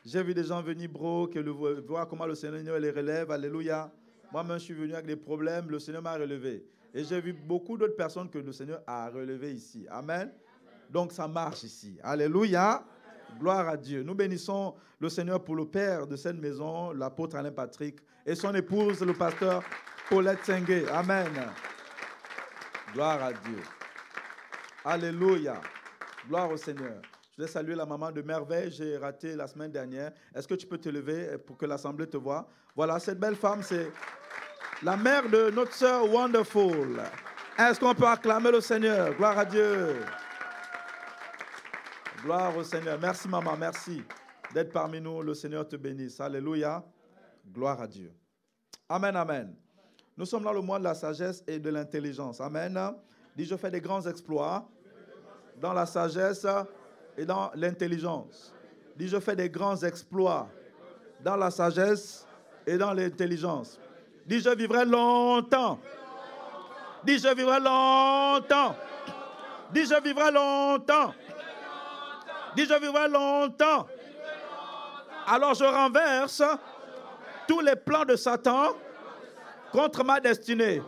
J'ai vu des gens venir, bro, voir comment le Seigneur les relève. Alléluia. Moi-même, je suis venu avec des problèmes. Le Seigneur m'a relevé. Et j'ai vu beaucoup d'autres personnes que le Seigneur a relevées ici. Amen. Donc, ça marche ici. Alléluia. Gloire à Dieu. Nous bénissons le Seigneur pour le père de cette maison, l'apôtre Alain Patrick, et son épouse, le pasteur Paulette Sengue. Amen. Gloire à Dieu. Alléluia. Gloire au Seigneur. Je vais saluer la maman de Merveille. J'ai raté la semaine dernière. Est-ce que tu peux te lever pour que l'assemblée te voie? Voilà, cette belle femme, c'est la mère de notre sœur Wonderful. Est-ce qu'on peut acclamer le Seigneur? Gloire à Dieu. Gloire au Seigneur. Merci maman, merci d'être parmi nous. Le Seigneur te bénisse. Alléluia. Gloire à Dieu. Amen, amen. Nous sommes dans le mois de la sagesse et de l'intelligence. Amen. Dis, je fais des grands exploits dans la sagesse et dans l'intelligence. Dis, je fais des grands exploits dans la sagesse et dans l'intelligence. Dis, je vivrai longtemps. Dis, je vivrai longtemps. Dis, je vivrai longtemps. Dis, je vivrai longtemps. Alors je renverse tous les plans de Satan contre ma destinée.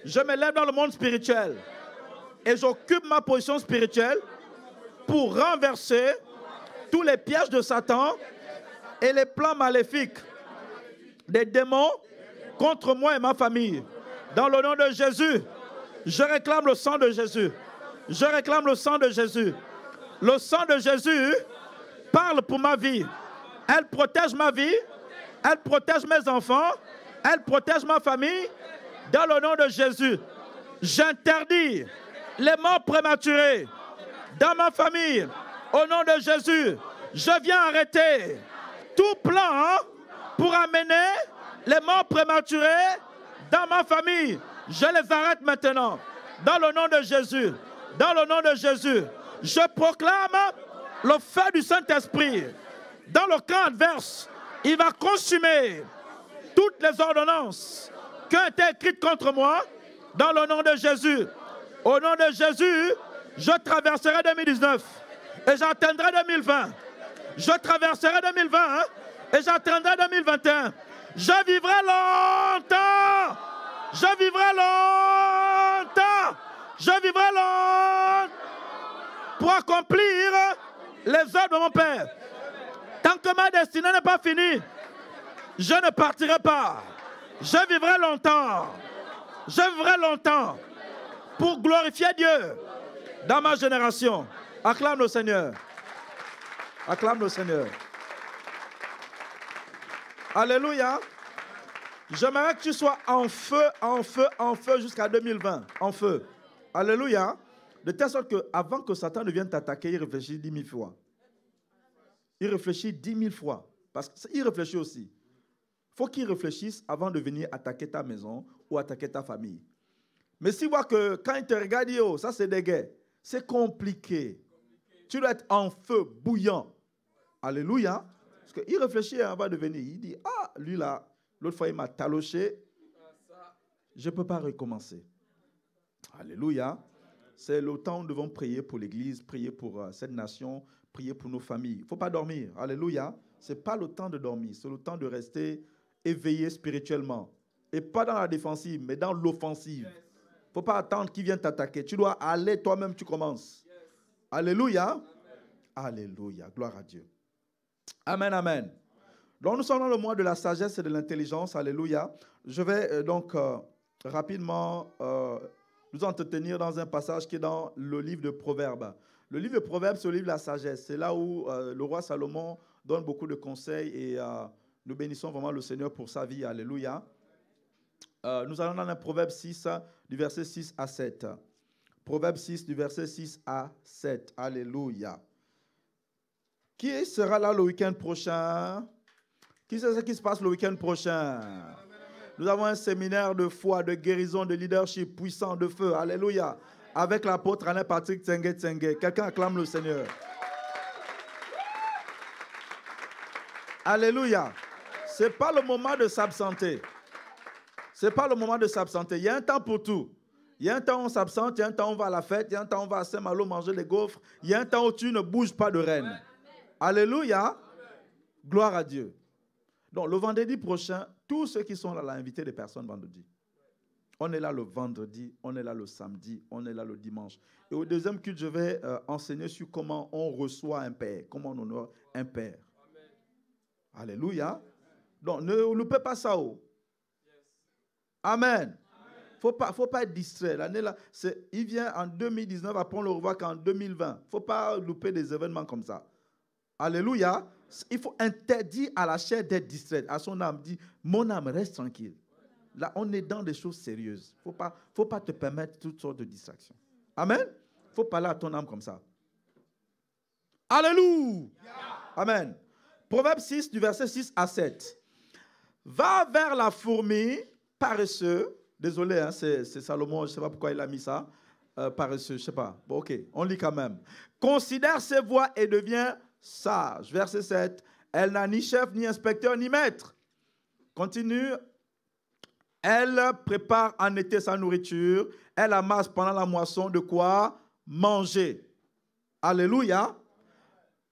Je me lève dans le monde spirituel et j'occupe ma position spirituelle pour renverser tous les pièges de Satan et les plans maléfiques des démons contre moi et ma famille. Dans le nom de Jésus, je réclame le sang de Jésus. Je réclame le sang de Jésus. Le sang de Jésus parle pour ma vie. Elle protège ma vie. Elle protège mes enfants. Elle protège ma famille. Dans le nom de Jésus, j'interdis les morts prématurées dans ma famille. Au nom de Jésus, je viens arrêter tout plan pour amener les morts prématurées dans ma famille. Je les arrête maintenant. Dans le nom de Jésus. Dans le nom de Jésus. Je proclame le feu du Saint-Esprit. Dans le camp adverse, il va consumer toutes les ordonnances qui ont été écrites contre moi. Dans le nom de Jésus. Au nom de Jésus, je traverserai 2019 et j'atteindrai 2020. Je traverserai 2020 et j'atteindrai 2021. Je vivrai longtemps. Je vivrai longtemps. Je vivrai longtemps pour accomplir les œuvres de mon Père. Tant que ma destinée n'est pas finie, je ne partirai pas. Je vivrai longtemps. Je vivrai longtemps pour glorifier Dieu dans ma génération. Acclame le Seigneur. Acclame le Seigneur. Alléluia. J'aimerais que tu sois en feu, en feu, en feu jusqu'à 2020. En feu. Alléluia. De telle sorte qu'avant que Satan ne vienne t'attaquer, il réfléchit 10 000 fois. Il réfléchit 10 000 fois. Parce qu'il réfléchit aussi. Il faut qu'il réfléchisse avant de venir attaquer ta maison ou attaquer ta famille. Mais s'il voit que quand il te regarde, il dit, oh, ça c'est des guerres. C'est compliqué. Tu dois être en feu, bouillant. Alléluia. Parce qu'il réfléchit avant de venir. Il dit, ah, lui là, l'autre fois il m'a taloché. Je ne peux pas recommencer. Alléluia. C'est le temps où nous devons prier pour l'Église, prier pour cette nation, prier pour nos familles. Il ne faut pas dormir. Alléluia. Ce n'est pas le temps de dormir. C'est le temps de rester éveillé spirituellement. Et pas dans la défensive, mais dans l'offensive. Il ne faut pas attendre qu'il vienne t'attaquer. Tu dois aller toi-même, tu commences. Alléluia. Alléluia. Gloire à Dieu. Amen, amen. Donc nous sommes dans le mois de la sagesse et de l'intelligence. Alléluia. Je vais rapidement nous entretenir dans un passage qui est dans le livre de Proverbes. Le livre de Proverbes, c'est le livre de la sagesse. C'est là où le roi Salomon donne beaucoup de conseils et nous bénissons vraiment le Seigneur pour sa vie. Alléluia. Nous allons dans un Proverbe 6, du verset 6 à 7. Proverbe 6, du verset 6 à 7. Alléluia. Qui sera là le week-end prochain? Qui sait ce qui se passe le week-end prochain? Nous avons un séminaire de foi, de guérison, de leadership puissant, de feu. Alléluia. Avec l'apôtre Alain Patrick Tsengue. Quelqu'un acclame le Seigneur. Alléluia. Ce n'est pas le moment de s'absenter. Ce n'est pas le moment de s'absenter. Il y a un temps pour tout. Il y a un temps où on s'absente, il y a un temps où on va à la fête, il y a un temps où on va à Saint-Malo manger les gaufres, il y a un temps où tu ne bouges pas de reine. Alléluia. Gloire à Dieu. Donc, le vendredi prochain, tous ceux qui sont là, inviter des personnes vendredi. On est là le vendredi, on est là le samedi, on est là le dimanche. Et au deuxième culte, je vais enseigner sur comment on reçoit un père, comment on honore un père. Amen. Alléluia. Donc, ne loupez pas ça. Amen. Faut pas être distrait. L'année là, il vient en 2019, après on le revoit qu'en 2020. Faut pas louper des événements comme ça. Alléluia. Il faut interdire à la chair d'être distraite. À son âme, dit, mon âme, reste tranquille. Là, on est dans des choses sérieuses. Faut pas te permettre toutes sortes de distractions. Amen. Faut parler à ton âme comme ça. Alléluia. Amen. Proverbe 6, du verset 6 à 7. Va vers la fourmi, paresseux. Désolé, hein, c'est Salomon, je ne sais pas pourquoi il a mis ça. Paresseux, je ne sais pas. Bon, ok, on lit quand même. Considère ses voies et devient sage. Verset 7. Elle n'a ni chef, ni inspecteur, ni maître. Continue. Elle prépare en été sa nourriture. Elle amasse pendant la moisson de quoi manger. Alléluia.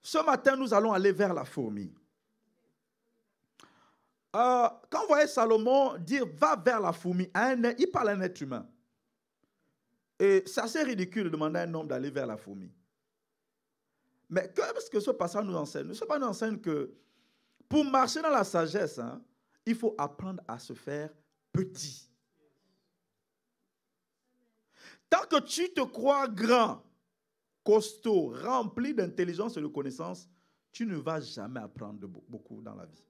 Ce matin, nous allons aller vers la fourmi. Quand vous voyez Salomon dire « va vers la fourmi », il parle à un être humain. Et c'est assez ridicule de demander à un homme d'aller vers la fourmi. Mais qu'est-ce que ce passage nous enseigne? Ce passage nous enseigne que pour marcher dans la sagesse, il faut apprendre à se faire petit. Tant que tu te crois grand, costaud, rempli d'intelligence et de connaissance, tu ne vas jamais apprendre beaucoup dans la vie.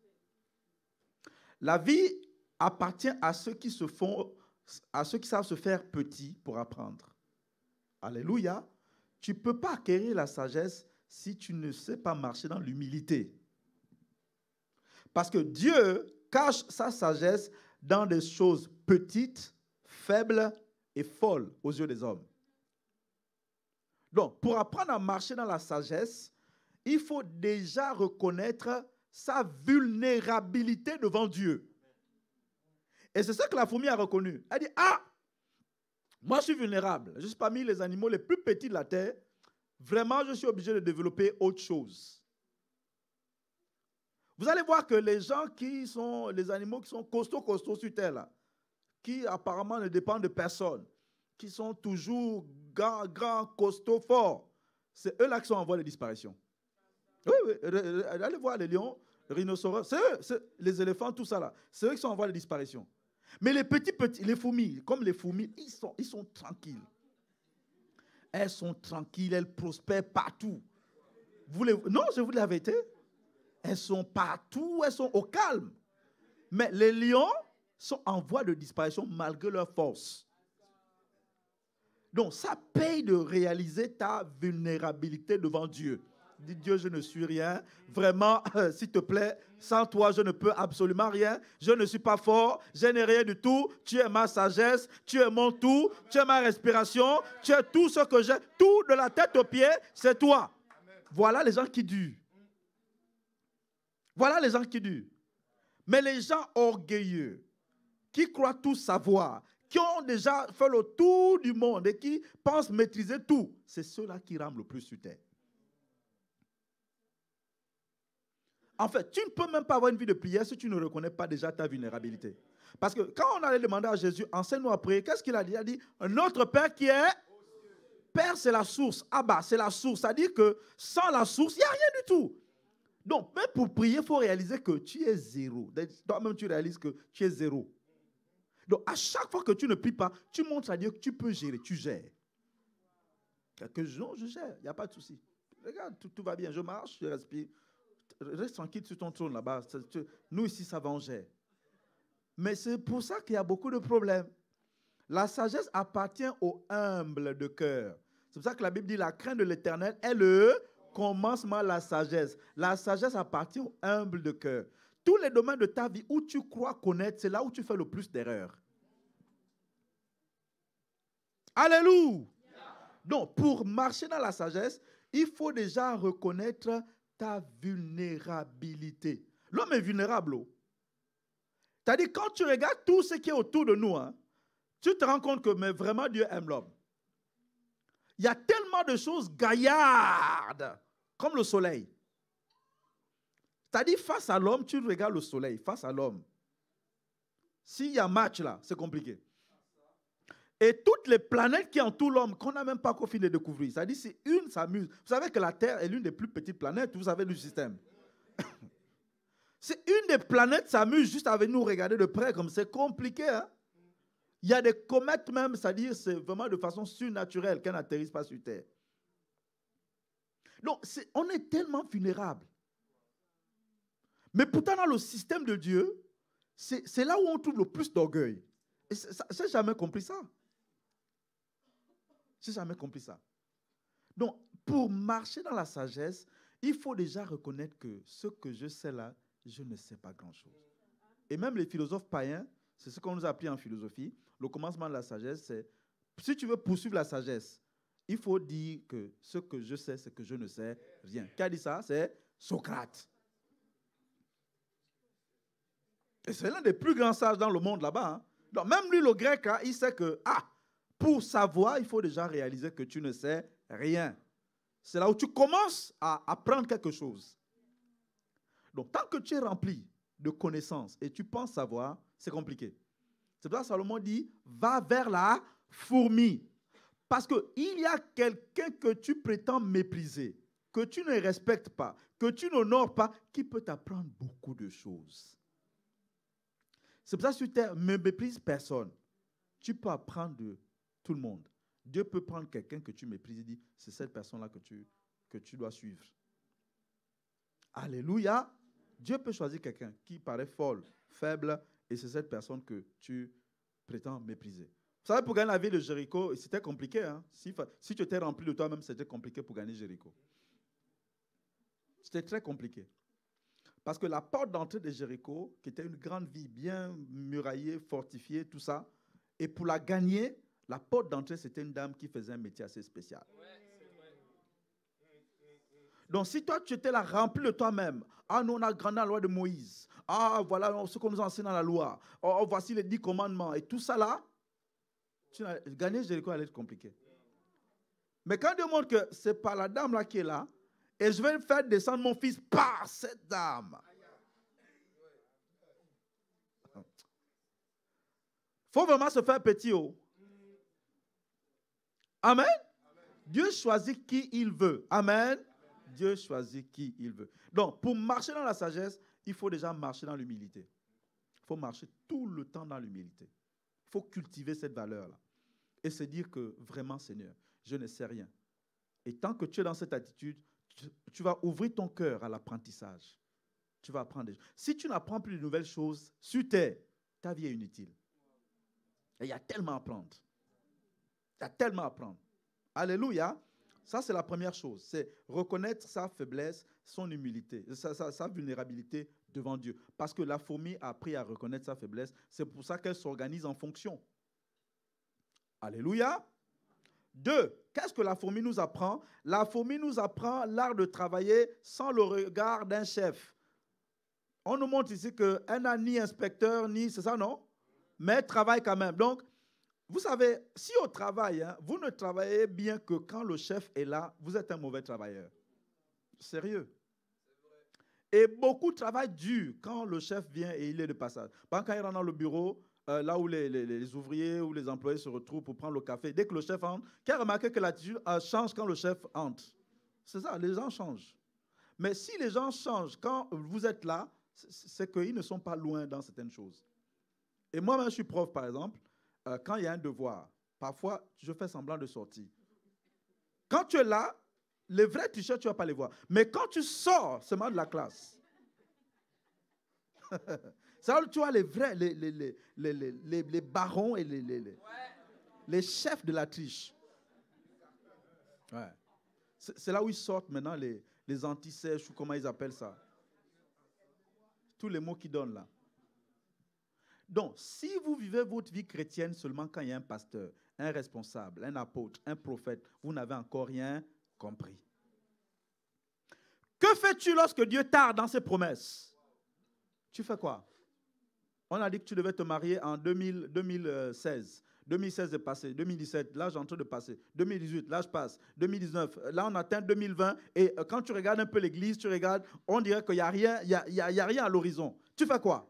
La vie appartient à ceux qui savent se faire petits pour apprendre. Alléluia. Tu ne peux pas acquérir la sagesse si tu ne sais pas marcher dans l'humilité. Parce que Dieu cache sa sagesse dans des choses petites, faibles et folles aux yeux des hommes. Donc, pour apprendre à marcher dans la sagesse, il faut déjà reconnaître sa vulnérabilité devant Dieu. Et c'est ça que la fourmi a reconnu. Elle dit, moi je suis vulnérable. Je suis parmi les animaux les plus petits de la terre. Vraiment, je suis obligé de développer autre chose. Vous allez voir que les gens les animaux qui sont costauds sur terre, là, qui apparemment ne dépendent de personne, qui sont toujours grands, costauds, forts, c'est eux là qui sont en voie de disparition. Oui, allez voir les lions, les rhinocéros, c'est eux, les éléphants, tout ça là. C'est eux qui sont en voie de disparition. Mais les petits, les fourmis, comme les fourmis, ils sont tranquilles. Elles sont tranquilles, elles prospèrent partout. Non, je vous dis la vérité. Elles sont partout, elles sont au calme. Mais les lions sont en voie de disparition malgré leur force. Donc, ça paye de réaliser ta vulnérabilité devant Dieu. Dis Dieu, je ne suis rien. Vraiment, s'il te plaît, sans toi, je ne peux absolument rien. Je ne suis pas fort. Je n'ai rien du tout. Tu es ma sagesse. Tu es mon tout. Tu es ma respiration. Tu es tout ce que j'ai. Tout de la tête aux pieds, c'est toi. Amen. Voilà les gens qui durent. Voilà les gens qui durent. Mais les gens orgueilleux, qui croient tout savoir, qui ont déjà fait le tour du monde et qui pensent maîtriser tout, c'est ceux-là qui rament le plus sur terre. En fait, tu ne peux même pas avoir une vie de prière si tu ne reconnais pas déjà ta vulnérabilité. Parce que quand on allait demander à Jésus, enseigne-nous à prier, qu'est-ce qu'il a dit? Il a dit, notre Père qui est... Père, c'est la source. Abba, c'est la source. C'est-à-dire que sans la source, il n'y a rien du tout. Donc, même pour prier, il faut réaliser que tu es zéro. Toi-même, tu réalises que tu es zéro. Donc, à chaque fois que tu ne pries pas, tu montres à Dieu que tu peux gérer, tu gères. Quelques jours, je gère, il n'y a pas de souci. Regarde, tout va bien, je marche, je respire. Reste tranquille sur ton trône là-bas. Nous ici, ça va, on gère. Mais c'est pour ça qu'il y a beaucoup de problèmes. La sagesse appartient aux humbles de cœur. C'est pour ça que la Bible dit la crainte de l'Éternel est le commencement de la sagesse. La sagesse appartient aux humbles de cœur. Tous les domaines de ta vie où tu crois connaître, c'est là où tu fais le plus d'erreurs. Alléluia. Donc, pour marcher dans la sagesse, il faut déjà reconnaître ta vulnérabilité. L'homme est vulnérable. C'est-à-dire, quand tu regardes tout ce qui est autour de nous, tu te rends compte que mais vraiment Dieu aime l'homme. Il y a tellement de choses gaillardes, comme le soleil. C'est-à-dire, face à l'homme, tu regardes le soleil, face à l'homme. S'il y a match là, c'est compliqué. Et toutes les planètes qui entourent l'homme, qu'on n'a même pas encore fini de découvrir. C'est-à-dire, si une s'amuse. Vous savez que la Terre est l'une des plus petites planètes, vous savez, du système. Si une des planètes s'amuse juste avec nous regarder de près, comme c'est compliqué. Hein? Il y a des comètes même, c'est-à-dire, c'est vraiment de façon surnaturelle qu'elles n'atterrissent pas sur Terre. Donc, on est tellement vulnérable. Mais pourtant, dans le système de Dieu, c'est là où on trouve le plus d'orgueil. Et je n'ai jamais compris ça. Je n'ai jamais compris ça. Donc, pour marcher dans la sagesse, il faut déjà reconnaître que ce que je sais là, je ne sais pas grand-chose. Et même les philosophes païens, c'est ce qu'on nous a appris en philosophie, le commencement de la sagesse, c'est, si tu veux poursuivre la sagesse, il faut dire que ce que je sais, c'est que je ne sais rien. Qui a dit ça? C'est Socrate. Et c'est l'un des plus grands sages dans le monde là-bas. Hein. Donc même lui, le grec, hein, il sait que, pour savoir, il faut déjà réaliser que tu ne sais rien. C'est là où tu commences à apprendre quelque chose. Donc, tant que tu es rempli de connaissances et tu penses savoir, c'est compliqué. C'est pour ça que Salomon dit, va vers la fourmi. Parce qu'il y a quelqu'un que tu prétends mépriser, que tu ne respectes pas, que tu n'honores pas, qui peut t'apprendre beaucoup de choses. C'est pour ça que sur terre, ne méprise personne. Tu peux apprendre de tout le monde. Dieu peut prendre quelqu'un que tu méprises et dire, c'est cette personne-là que tu dois suivre. Alléluia. Dieu peut choisir quelqu'un qui paraît folle, faible, et c'est cette personne que tu prétends mépriser. Vous savez, pour gagner la ville de Jéricho, c'était compliqué. Hein? Si tu étais rempli de toi-même, c'était compliqué pour gagner Jéricho. C'était très compliqué. Parce que la porte d'entrée de Jéricho, qui était une grande ville bien muraillée, fortifiée, tout ça, et pour la gagner, la porte d'entrée, c'était une dame qui faisait un métier assez spécial. Donc, si toi, tu étais là rempli de toi-même, nous, on a grandi dans la loi de Moïse. Voilà ce qu'on nous enseigne dans la loi. Voici les 10 commandements. Et tout ça là, gagner Jéricho allait être compliqué. Mais quand Dieu montre que c'est pas la dame là qui est là, et je vais faire descendre mon fils par cette dame. Il faut vraiment se faire petit. Oh. Amen. Dieu choisit qui il veut. Amen. Dieu choisit qui il veut. Donc, pour marcher dans la sagesse, il faut déjà marcher dans l'humilité. Il faut marcher tout le temps dans l'humilité. Il faut cultiver cette valeur-là. Et se dire que vraiment, Seigneur, je ne sais rien. Et tant que tu es dans cette attitude, tu vas ouvrir ton cœur à l'apprentissage. Tu vas apprendre des choses. Si tu n'apprends plus de nouvelles choses sur terre, ta vie est inutile. Et il y a tellement à apprendre. Il y a tellement à apprendre. Alléluia. Ça, c'est la première chose. C'est reconnaître sa faiblesse, son humilité, sa vulnérabilité devant Dieu. Parce que la fourmi a appris à reconnaître sa faiblesse. C'est pour ça qu'elle s'organise en fonction. Alléluia. 2. Qu'est-ce que la fourmi nous apprend? La fourmi nous apprend l'art de travailler sans le regard d'un chef. On nous montre ici qu'elle n'a ni inspecteur, ni... C'est ça, non? Mais elle travaille quand même. Donc, vous savez, si au travail, vous ne travaillez bien que quand le chef est là, vous êtes un mauvais travailleur. Sérieux. Et beaucoup travaillent dur quand le chef vient et il est de passage. Par exemple, quand il rentre dans le bureau, là où les ouvriers ou les employés se retrouvent pour prendre le café, dès que le chef entre, qui a remarqué que l'attitude change quand le chef entre? C'est ça, les gens changent. Mais si les gens changent quand vous êtes là, c'est qu'ils ne sont pas loin dans certaines choses. Et moi-même, je suis prof, par exemple. Quand il y a un devoir, parfois, je fais semblant de sortir. Quand tu es là, les vrais t-shirts, tu ne vas pas les voir. Mais quand tu sors seulement de la classe, ça, tu vois les vrais, les barons et les chefs de la triche. Ouais. C'est là où ils sortent maintenant les antisèches ou comment ils appellent ça. Tous les mots qu'ils donnent là. Donc, si vous vivez votre vie chrétienne seulement quand il y a un pasteur, un responsable, un apôtre, un prophète, vous n'avez encore rien compris. Que fais-tu lorsque Dieu tarde dans ses promesses? Tu fais quoi? On a dit que tu devais te marier en 2016. 2016 est passé. 2017, là, j'ai en train de passer. 2018, là, je passe. 2019, là, on atteint 2020. Et quand tu regardes un peu l'église, tu regardes, on dirait qu'il n'y a rien, il y a rien à l'horizon. Tu fais quoi?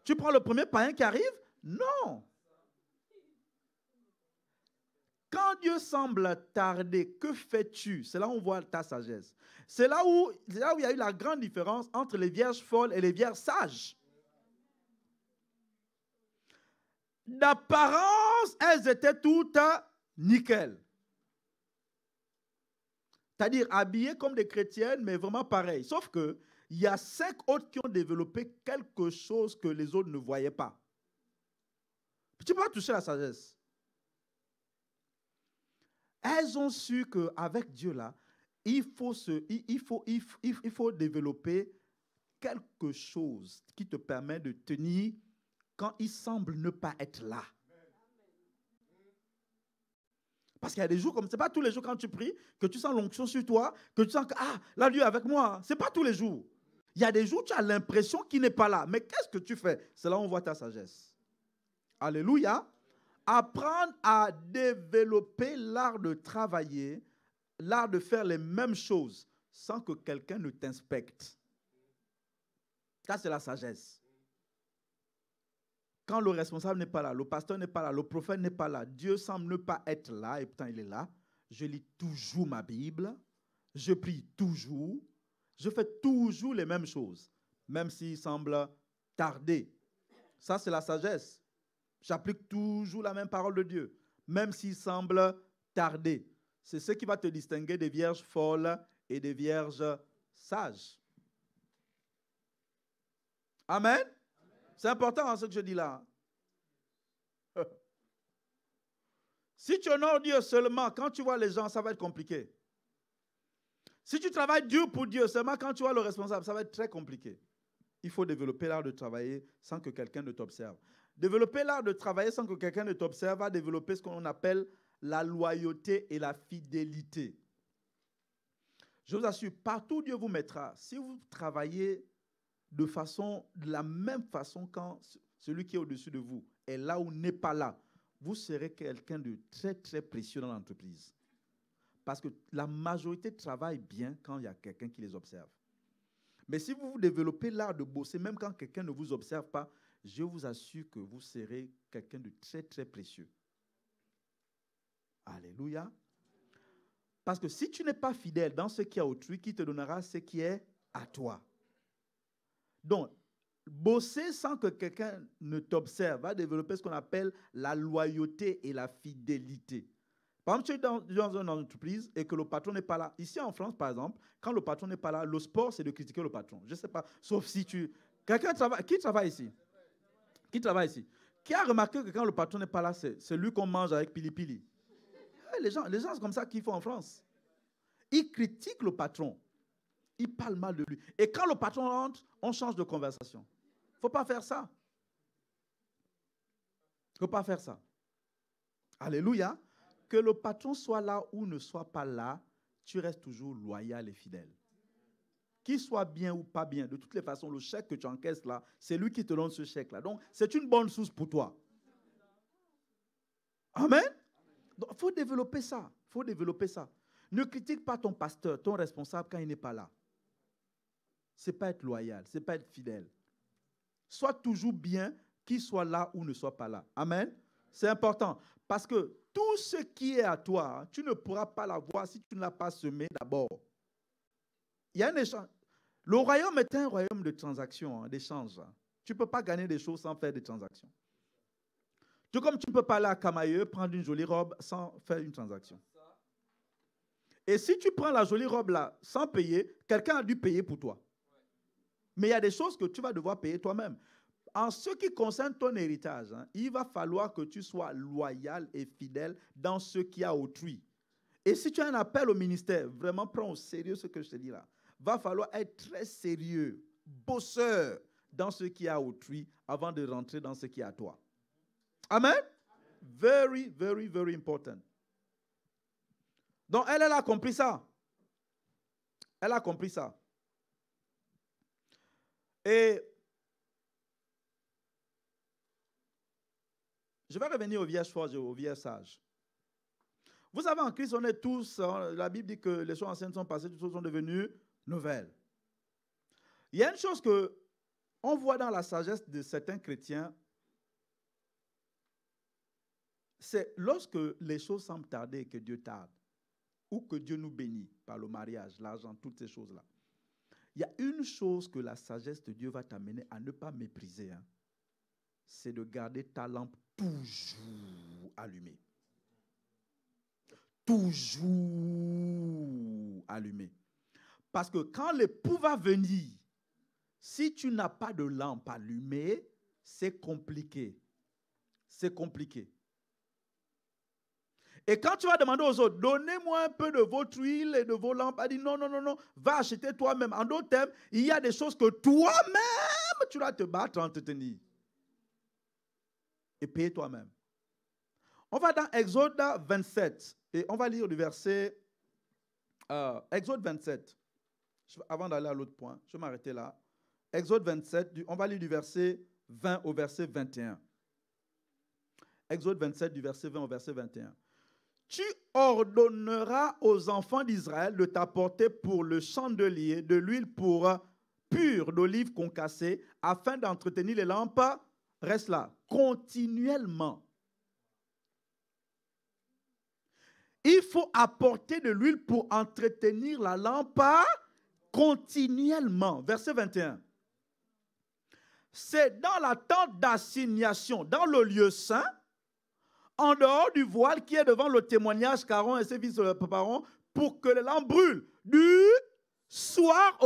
Tu prends le premier païen qui arrive? Non. Quand Dieu semble tarder, que fais-tu? C'est là où on voit ta sagesse. C'est là où il y a eu la grande différence entre les vierges folles et les vierges sages. D'apparence, elles étaient toutes nickel. C'est-à-dire habillées comme des chrétiennes, mais vraiment pareil. Sauf qu'il y a 5 autres qui ont développé quelque chose que les autres ne voyaient pas. Tu peux pas toucher la sagesse. Elles ont su qu'avec Dieu, là, il faut développer quelque chose qui te permet de tenir quand il semble ne pas être là. Parce qu'il y a des jours comme, ce n'est pas tous les jours quand tu pries, que tu sens l'onction sur toi, que tu sens que, ah, là, Dieu est avec moi. Ce n'est pas tous les jours. Il y a des jours où tu as l'impression qu'il n'est pas là. Mais qu'est-ce que tu fais? C'est là où on voit ta sagesse. Alléluia. Apprendre à développer l'art de travailler, l'art de faire les mêmes choses sans que quelqu'un ne t'inspecte. Ça, c'est la sagesse. Quand le responsable n'est pas là, le pasteur n'est pas là, le prophète n'est pas là, Dieu semble ne pas être là, et pourtant il est là. Je lis toujours ma Bible, je prie toujours, je fais toujours les mêmes choses, même s'il semble tarder. Ça, c'est la sagesse. J'applique toujours la même parole de Dieu, même s'il semble tarder. C'est ce qui va te distinguer des vierges folles et des vierges sages. Amen. C'est important ce que je dis là. Si tu honores Dieu seulement, quand tu vois les gens, ça va être compliqué. Si tu travailles dur pour Dieu seulement, quand tu vois le responsable, ça va être très compliqué. Il faut développer l'art de travailler sans que quelqu'un ne t'observe. Développer l'art de travailler sans que quelqu'un ne t'observe va développer ce qu'on appelle la loyauté et la fidélité. Je vous assure, partout où Dieu vous mettra, si vous travaillez de la même façon quand celui qui est au-dessus de vous est là ou n'est pas là, vous serez quelqu'un de très, très précieux dans l'entreprise. Parce que la majorité travaille bien quand il y a quelqu'un qui les observe. Mais si vous développez l'art de bosser, même quand quelqu'un ne vous observe pas, je vous assure que vous serez quelqu'un de très, très précieux. Alléluia. Parce que si tu n'es pas fidèle dans ce qui est à autrui, qui te donnera ce qui est à toi. Donc, bosser sans que quelqu'un ne t'observe va développer ce qu'on appelle la loyauté et la fidélité. Par exemple, tu es dans une entreprise et que le patron n'est pas là. Ici en France, par exemple, quand le patron n'est pas là, le sport, c'est de critiquer le patron. Je ne sais pas, sauf si tu... Quelqu'un travaille... Qui travaille ici? Qui travaille ici? Qui a remarqué que quand le patron n'est pas là, c'est lui qu'on mange avec pili pili? Les gens, c'est comme ça qu'ils font en France. Ils critiquent le patron. Ils parlent mal de lui. Et quand le patron rentre, on change de conversation. Il ne faut pas faire ça. Il ne faut pas faire ça. Alléluia. Que le patron soit là ou ne soit pas là, tu restes toujours loyal et fidèle. Qu'il soit bien ou pas bien, de toutes les façons, le chèque que tu encaisses là, c'est lui qui te donne ce chèque-là. Donc, c'est une bonne source pour toi. Amen. Donc, il faut développer ça. Il faut développer ça. Ne critique pas ton pasteur, ton responsable quand il n'est pas là. Ce n'est pas être loyal, ce n'est pas être fidèle. Sois toujours bien, qu'il soit là ou ne soit pas là. Amen. C'est important. Parce que tout ce qui est à toi, tu ne pourras pas l'avoir si tu ne l'as pas semé d'abord. Il y a un échange. Le royaume est un royaume de transactions, d'échanges. Tu ne peux pas gagner des choses sans faire des transactions. Tout comme tu ne peux pas aller à Camailleux, prendre une jolie robe sans faire une transaction. Et si tu prends la jolie robe là sans payer, quelqu'un a dû payer pour toi. Mais il y a des choses que tu vas devoir payer toi-même. En ce qui concerne ton héritage, il va falloir que tu sois loyal et fidèle dans ce qui a autrui. Et si tu as un appel au ministère, vraiment prends au sérieux ce que je te dis là. Va falloir être très sérieux, bosseur dans ce qui a autrui avant de rentrer dans ce qui est à toi. Amen? Very, very, very important. Donc, elle a compris ça. Elle a compris ça. Et Je vais revenir aux vierges forges et aux vierges sages. Vous savez, en Christ, on est tous, la Bible dit que les choses anciennes sont passées, toutes choses sont devenues nouvelles. Il y a une chose qu'on voit dans la sagesse de certains chrétiens, c'est lorsque les choses semblent tarder et que Dieu tarde, ou que Dieu nous bénit par le mariage, l'argent, toutes ces choses-là. Il y a une chose que la sagesse de Dieu va t'amener à ne pas mépriser, hein, c'est de garder ta lampe toujours allumée. Toujours allumée. Parce que quand l'époux va venir, si tu n'as pas de lampe allumée, c'est compliqué. C'est compliqué. Et quand tu vas demander aux autres, donnez-moi un peu de votre huile et de vos lampes, elle dit non, non, non, non, va acheter toi-même. En d'autres termes, il y a des choses que toi-même, tu dois te battre à entretenir. Et payer toi-même. On va dans Exode 27, et on va lire du verset, Exode 27. Avant d'aller à l'autre point, je vais m'arrêter là. Exode 27, on va lire du verset 20 au verset 21. Exode 27, du verset 20 au verset 21. Tu ordonneras aux enfants d'Israël de t'apporter pour le chandelier de l'huile pure d'olive concassée, afin d'entretenir les lampes, reste là, continuellement. Il faut apporter de l'huile pour entretenir la lampe continuellement. Verset 21. C'est dans la tente d'assignation, dans le lieu saint, en dehors du voile qui est devant le témoignage qu'Aaron et ses fils le prépareront pour que les lampes brûlent. Du soir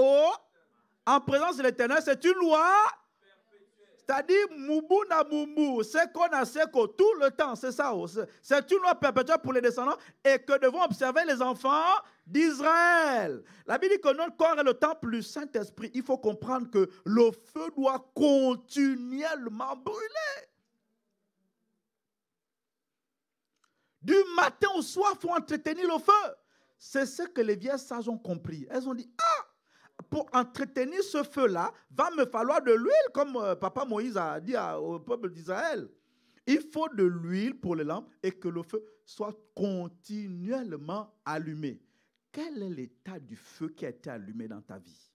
en présence de l'Éternel, c'est une loi. C'est-à-dire, Moubou na Moubou, c'est qu'on a seko tout le temps, c'est ça. C'est une loi perpétuelle pour les descendants et que devront observer les enfants d'Israël. La Bible dit que notre corps est le temple du Saint-Esprit. Il faut comprendre que le feu doit continuellement brûler. Du matin au soir, il faut entretenir le feu. C'est ce que les vieilles sages ont compris. Elles ont dit, pour entretenir ce feu-là, va me falloir de l'huile, comme Papa Moïse a dit au peuple d'Israël. Il faut de l'huile pour les lampes et que le feu soit continuellement allumé. Quel est l'état du feu qui a été allumé dans ta vie?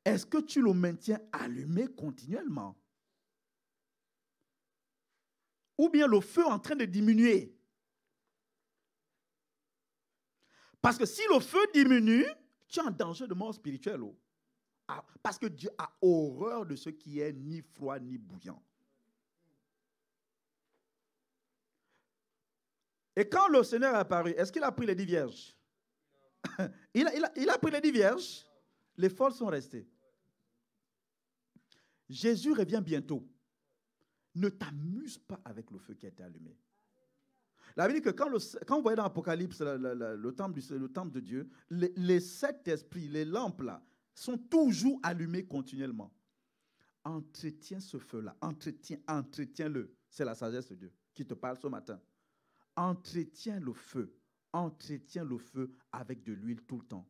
Est-ce que tu le maintiens allumé continuellement? Ou bien le feu est en train de diminuer? Parce que si le feu diminue, tu es en danger de mort spirituelle. Parce que Dieu a horreur de ce qui est ni froid ni bouillant. Et quand le Seigneur est apparu, est-ce qu'il a pris les 10 vierges? il a pris les 10 vierges. Les folles sont restées. Jésus revient bientôt. Ne t'amuse pas avec le feu qui a été allumé. La Bible dit que quand vous voyez dans l'Apocalypse le temple de Dieu, les 7 esprits, les lampes là, sont toujours allumées continuellement. Entretiens ce feu-là, entretiens-le. C'est la sagesse de Dieu qui te parle ce matin. Entretiens le feu avec de l'huile tout le temps.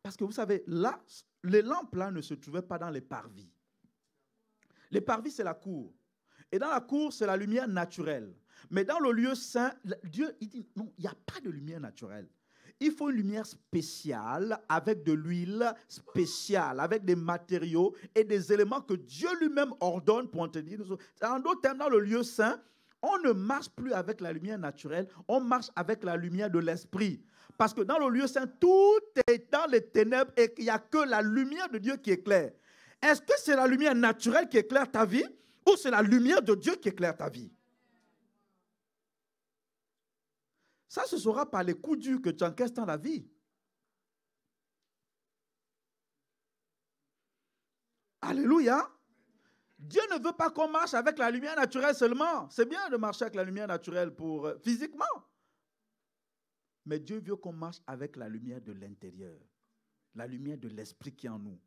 Parce que vous savez, là, les lampes là ne se trouvaient pas dans les parvis. Les parvis, c'est la cour. Et dans la cour, c'est la lumière naturelle. Mais dans le lieu saint, Dieu, il dit, non, il n'y a pas de lumière naturelle. Il faut une lumière spéciale, avec de l'huile spéciale, avec des matériaux et des éléments que Dieu lui-même ordonne pour entretenir. En d'autres termes, dans le lieu saint, on ne marche plus avec la lumière naturelle, on marche avec la lumière de l'esprit. Parce que dans le lieu saint, tout est dans les ténèbres et il n'y a que la lumière de Dieu qui éclaire. Est-ce que c'est la lumière naturelle qui éclaire ta vie ou c'est la lumière de Dieu qui éclaire ta vie? Ça, ce sera par les coups durs que tu encaisses dans la vie. Alléluia. Dieu ne veut pas qu'on marche avec la lumière naturelle seulement. C'est bien de marcher avec la lumière naturelle pour physiquement. Mais Dieu veut qu'on marche avec la lumière de l'intérieur. La lumière de l'esprit qui est en nous.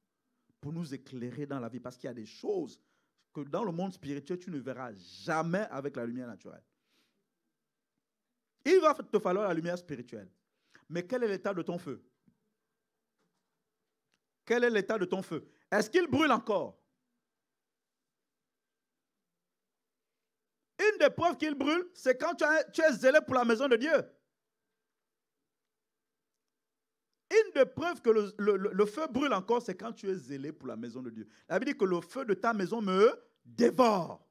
Pour nous éclairer dans la vie. Parce qu'il y a des choses que dans le monde spirituel, tu ne verras jamais avec la lumière naturelle. Il va te falloir la lumière spirituelle. Mais quel est l'état de ton feu? Quel est l'état de ton feu? Est-ce qu'il brûle encore? Une des preuves qu'il brûle, c'est quand tu es zélé pour la maison de Dieu. Une des preuves que le feu brûle encore, c'est quand tu es zélé pour la maison de Dieu. La Bible dit que le feu de ta maison me dévore.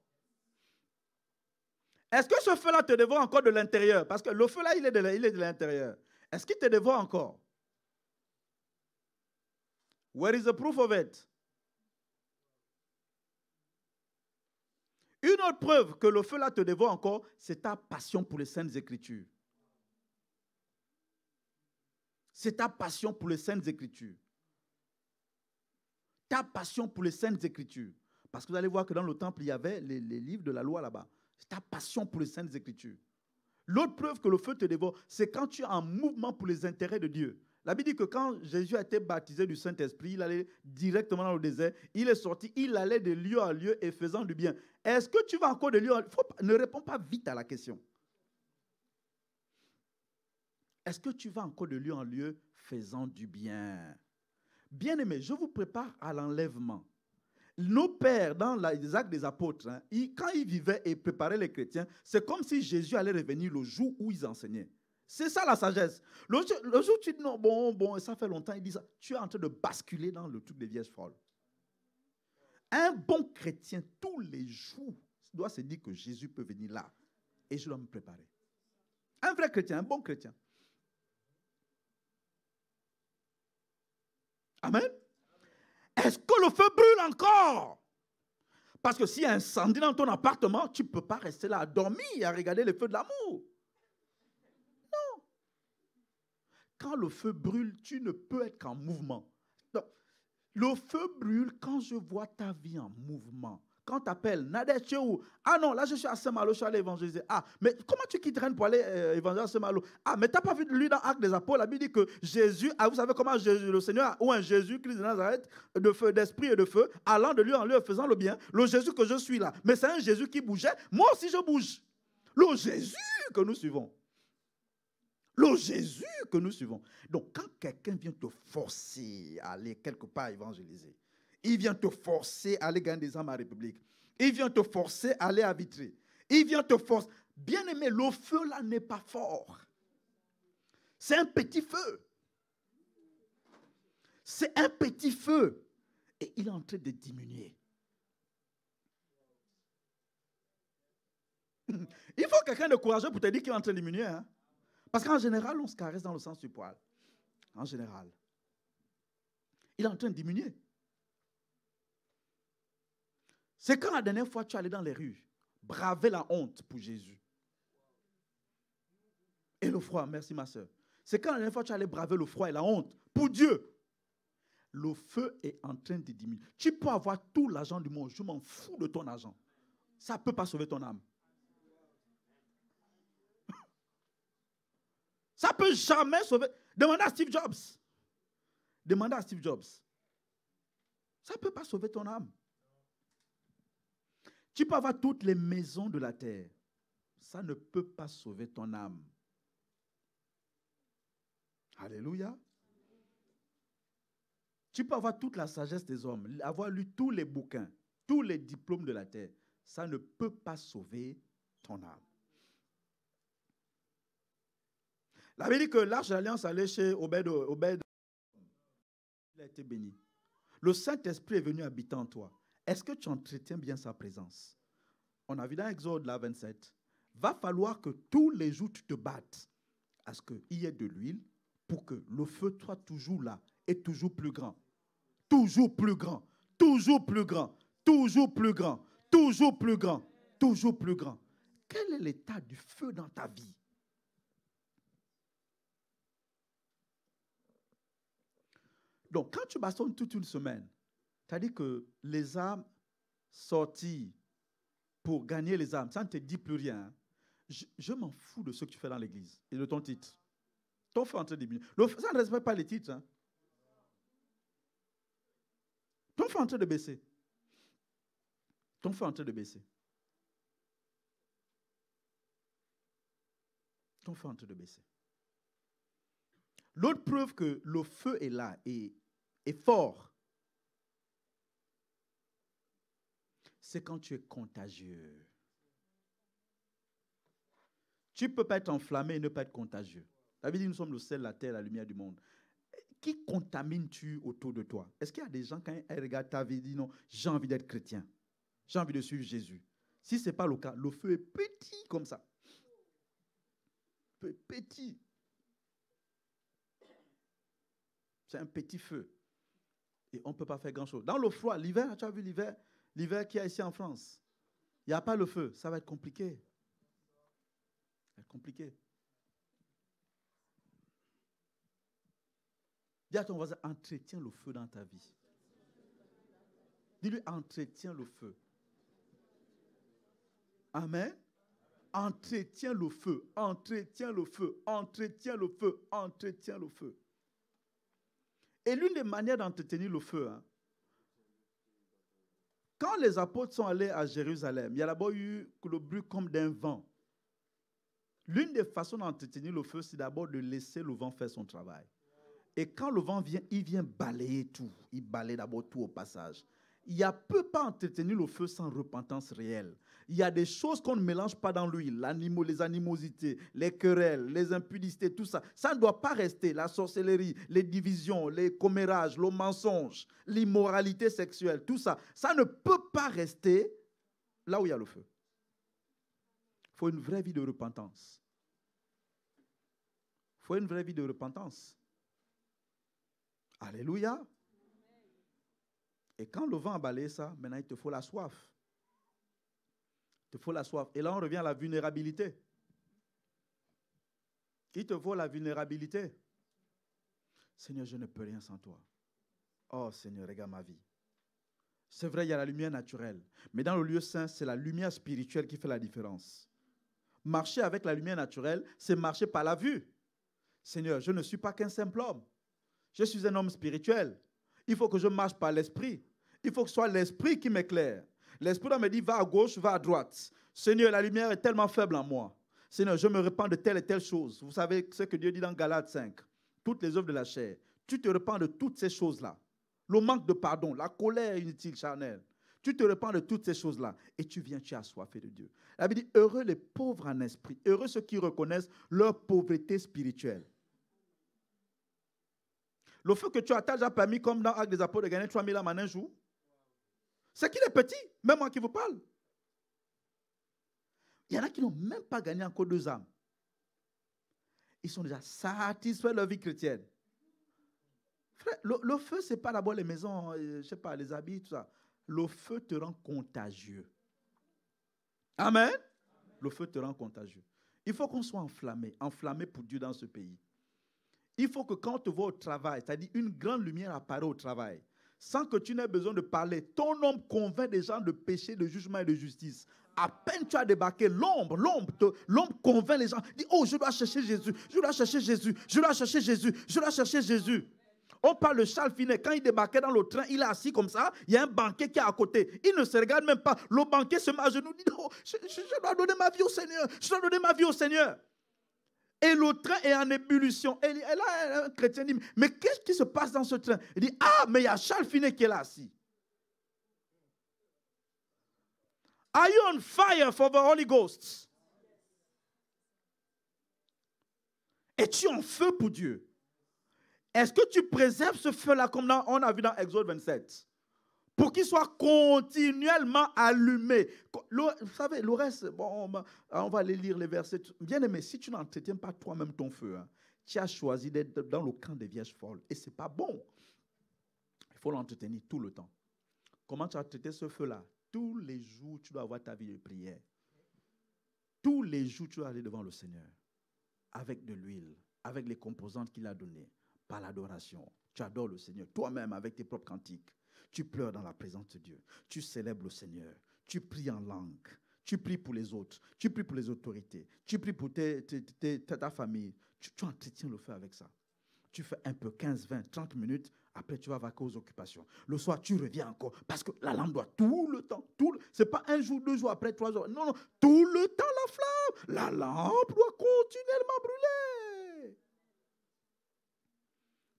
Est-ce que ce feu-là te dévore encore de l'intérieur? Parce que le feu-là, il est de l'intérieur. Est-ce qu'il te dévore encore? Where is the proof of it? Une autre preuve que le feu-là te dévore encore, c'est ta passion pour les Saintes Écritures. C'est ta passion pour les Saintes Écritures. Ta passion pour les Saintes Écritures. Parce que vous allez voir que dans le temple, il y avait les livres de la loi là-bas. C'est ta passion pour les Saintes Écritures. L'autre preuve que le feu te dévore, c'est quand tu es en mouvement pour les intérêts de Dieu. La Bible dit que quand Jésus a été baptisé du Saint-Esprit, il allait directement dans le désert. Il est sorti, il allait de lieu en lieu et faisant du bien. Est-ce que tu vas encore de lieu en lieu? Ne réponds pas vite à la question. Est-ce que tu vas encore de lieu en lieu faisant du bien? Bien-aimés, je vous prépare à l'enlèvement. Nos pères, dans les actes des apôtres, quand ils vivaient et préparaient les chrétiens, c'est comme si Jésus allait revenir le jour où ils enseignaient. C'est ça la sagesse. Le jour où tu dis non, bon, ça fait longtemps, ils disent ça. Tu es en train de basculer dans le truc des vierges folles. Un bon chrétien, tous les jours, doit se dire que Jésus peut venir là. Et je dois me préparer. Un vrai chrétien, un bon chrétien. Amen. Est-ce que le feu brûle encore? Parce que s'il y a un incendie dans ton appartement, tu ne peux pas rester là à dormir et à regarder le feu de l'amour. Non. Quand le feu brûle, tu ne peux être qu'en mouvement. Donc, le feu brûle quand je vois ta vie en mouvement. Quand tu appelles, Nadège, tu es où? Ah non, là je suis à Saint-Malo, je suis allé évangéliser. Ah, mais comment tu quittes Rennes pour aller évangéliser à Saint-Malo? Ah, mais tu n'as pas vu lui dans Actes des Apôtres, la Bible dit que Jésus, vous savez comment le Seigneur, ou un Jésus-Christ de Nazareth, de feu, d'esprit et de feu, allant de lieu en lieu, faisant le bien, le Jésus que je suis là. Mais c'est un Jésus qui bougeait, moi aussi je bouge. Le Jésus que nous suivons. Le Jésus que nous suivons. Donc, quand quelqu'un vient te forcer à aller quelque part évangéliser, il vient te forcer à aller gagner des âmes à la République, il vient te forcer à aller à Vitry, il vient te forcer. Bien aimé, le feu là n'est pas fort. C'est un petit feu. C'est un petit feu. Et il est en train de diminuer. Il faut quelqu'un de courageux pour te dire qu'il est en train de diminuer. Hein? Parce qu'en général, on se caresse dans le sens du poil. En général. Il est en train de diminuer. C'est quand la dernière fois tu es allé dans les rues, braver la honte pour Jésus. Et le froid, merci ma soeur. C'est quand la dernière fois tu es allé braver le froid et la honte pour Dieu. Le feu est en train de diminuer. Tu peux avoir tout l'argent du monde, je m'en fous de ton argent. Ça ne peut pas sauver ton âme. Ça ne peut jamais sauver. Demandez à Steve Jobs. Demandez à Steve Jobs. Ça ne peut pas sauver ton âme. Tu peux avoir toutes les maisons de la terre. Ça ne peut pas sauver ton âme. Alléluia. Tu peux avoir toute la sagesse des hommes, avoir lu tous les bouquins, tous les diplômes de la terre. Ça ne peut pas sauver ton âme. La Bible dit que l'Arche de l'Alliance allait chez Obed. Il a été béni. Le Saint-Esprit est venu habiter en toi. Est-ce que tu entretiens bien sa présence? On a vu dans Exode là, 27. Va falloir que tous les jours tu te battes à ce qu'il y ait de l'huile pour que le feu soit toujours là et toujours plus grand. Toujours plus grand. Toujours plus grand. Toujours plus grand. Toujours plus grand. Toujours plus grand. Quel est l'état du feu dans ta vie? Donc, quand tu bastonnes toute une semaine, c'est-à-dire que les âmes sorties pour gagner les âmes, ça ne te dit plus rien. Je m'en fous de ce que tu fais dans l'église et de ton titre. Ton feu est en train de diminuer. Ça ne respecte pas les titres. Hein. Ton feu est en train de baisser. Ton feu est en train de baisser. Ton feu est en train de baisser. L'autre preuve que le feu est là et est fort, c'est quand tu es contagieux. Tu ne peux pas être enflammé et ne pas être contagieux. La Bible dit, nous sommes le sel, la terre, la lumière du monde. Qui contamines-tu autour de toi? Est-ce qu'il y a des gens, quand ils regardent ta vie, disent non, j'ai envie d'être chrétien. J'ai envie de suivre Jésus. Si ce n'est pas le cas, le feu est petit comme ça. Petit. C'est un petit feu. Et on ne peut pas faire grand-chose. Dans le froid, l'hiver, tu as vu l'hiver qu'il y a ici en France? Il n'y a pas le feu. Ça va être compliqué. Ça va être compliqué. Dis à ton voisin, entretiens le feu dans ta vie. Dis-lui, entretiens le feu. Amen. Entretiens le feu, entretiens le feu, entretiens le feu, entretiens le feu. Et l'une des manières d'entretenir le feu, quand les apôtres sont allés à Jérusalem, il y a d'abord eu le bruit comme d'un vent. L'une des façons d'entretenir le feu, c'est d'abord de laisser le vent faire son travail. Et quand le vent vient, il vient balayer tout. Il balaye d'abord tout au passage. Il ne peut pas entretenir le feu sans repentance réelle. Il y a des choses qu'on ne mélange pas dans l'huile. Les animosités, les querelles, les impudicités, tout ça. Ça ne doit pas rester. La sorcellerie, les divisions, les commérages, le mensonge, l'immoralité sexuelle, tout ça. Ça ne peut pas rester là où il y a le feu. Il faut une vraie vie de repentance. Il faut une vraie vie de repentance. Alléluia. Et quand le vent a balayé ça, maintenant il te faut la soif. Il te faut la soif. Et là, on revient à la vulnérabilité. Il te faut la vulnérabilité. Seigneur, je ne peux rien sans toi. Oh Seigneur, regarde ma vie. C'est vrai, il y a la lumière naturelle. Mais dans le lieu saint, c'est la lumière spirituelle qui fait la différence. Marcher avec la lumière naturelle, c'est marcher par la vue. Seigneur, je ne suis pas qu'un simple homme. Je suis un homme spirituel. Il faut que je marche par l'esprit. Il faut que ce soit l'esprit qui m'éclaire. L'esprit me dit, va à gauche, va à droite. Seigneur, la lumière est tellement faible en moi. Seigneur, je me repens de telle et telle chose. Vous savez ce que Dieu dit dans Galates 5. Toutes les œuvres de la chair. Tu te repens de toutes ces choses-là. Le manque de pardon, la colère inutile, charnelle. Tu te repens de toutes ces choses-là. Et tu viens, tu es assoiffé de Dieu. La Bible dit, heureux les pauvres en esprit. Heureux ceux qui reconnaissent leur pauvreté spirituelle. Le feu que tu as déjà permis, comme dans Actes des Apôtres, de gagner 3000 âmes en un jour. C'est qu'il est petit, même moi qui vous parle. Il y en a qui n'ont même pas gagné encore 2 âmes. Ils sont déjà satisfaits de leur vie chrétienne. Frère, le feu, ce n'est pas d'abord les maisons, je ne sais pas, les habits, tout ça. Le feu te rend contagieux. Amen. Le feu te rend contagieux. Il faut qu'on soit enflammé pour Dieu dans ce pays. Il faut que quand on te voit au travail, c'est-à-dire une grande lumière apparaît au travail, sans que tu n'aies besoin de parler, ton homme convainc des gens de péché, de jugement et de justice. À peine tu as débarqué, l'ombre convainc les gens. Dit, oh, je dois chercher Jésus, je dois chercher Jésus, je dois chercher Jésus, je dois chercher Jésus. On parle de Charles Finet. Quand il débarquait dans le train, il est assis comme ça. Il y a un banquier qui est à côté. Il ne se regarde même pas. Le banquier se met à genoux. Dit, oh, je dois donner ma vie au Seigneur. Je dois donner ma vie au Seigneur. Et le train est en ébullition. Et là, un chrétien dit, mais qu'est-ce qui se passe dans ce train? Il dit, ah, mais il y a Charles Finet qui est là assis. Are you on fire for the Holy Ghost? Es-tu en feu pour Dieu? Est-ce que tu préserves ce feu-là comme on a vu dans Exode 27? Pour qu'il soit continuellement allumé. Vous savez, le reste, bon, on va aller lire les versets. Bien aimé, si tu n'entretiens pas toi-même ton feu, tu as choisi d'être dans le camp des vierges folles. Et ce n'est pas bon. Il faut l'entretenir tout le temps. Comment tu as traité ce feu-là? Tous les jours, tu dois avoir ta vie de prière. Tous les jours, tu dois aller devant le Seigneur. Avec de l'huile, avec les composantes qu'il a données, par l'adoration. Tu adores le Seigneur toi-même avec tes propres cantiques. Tu pleures dans la présence de Dieu. Tu célèbres le Seigneur. Tu pries en langue. Tu pries pour les autres. Tu pries pour les autorités. Tu pries pour ta famille. Tu entretiens le feu avec ça. Tu fais un peu 15, 20, 30 minutes. Après, tu vas vaquer aux occupations. Le soir, tu reviens encore. Parce que la lampe doit tout le temps. Ce n'est pas un jour, 2 jours, après 3 jours. Non, non. Tout le temps, la flamme. La lampe doit continuellement brûler.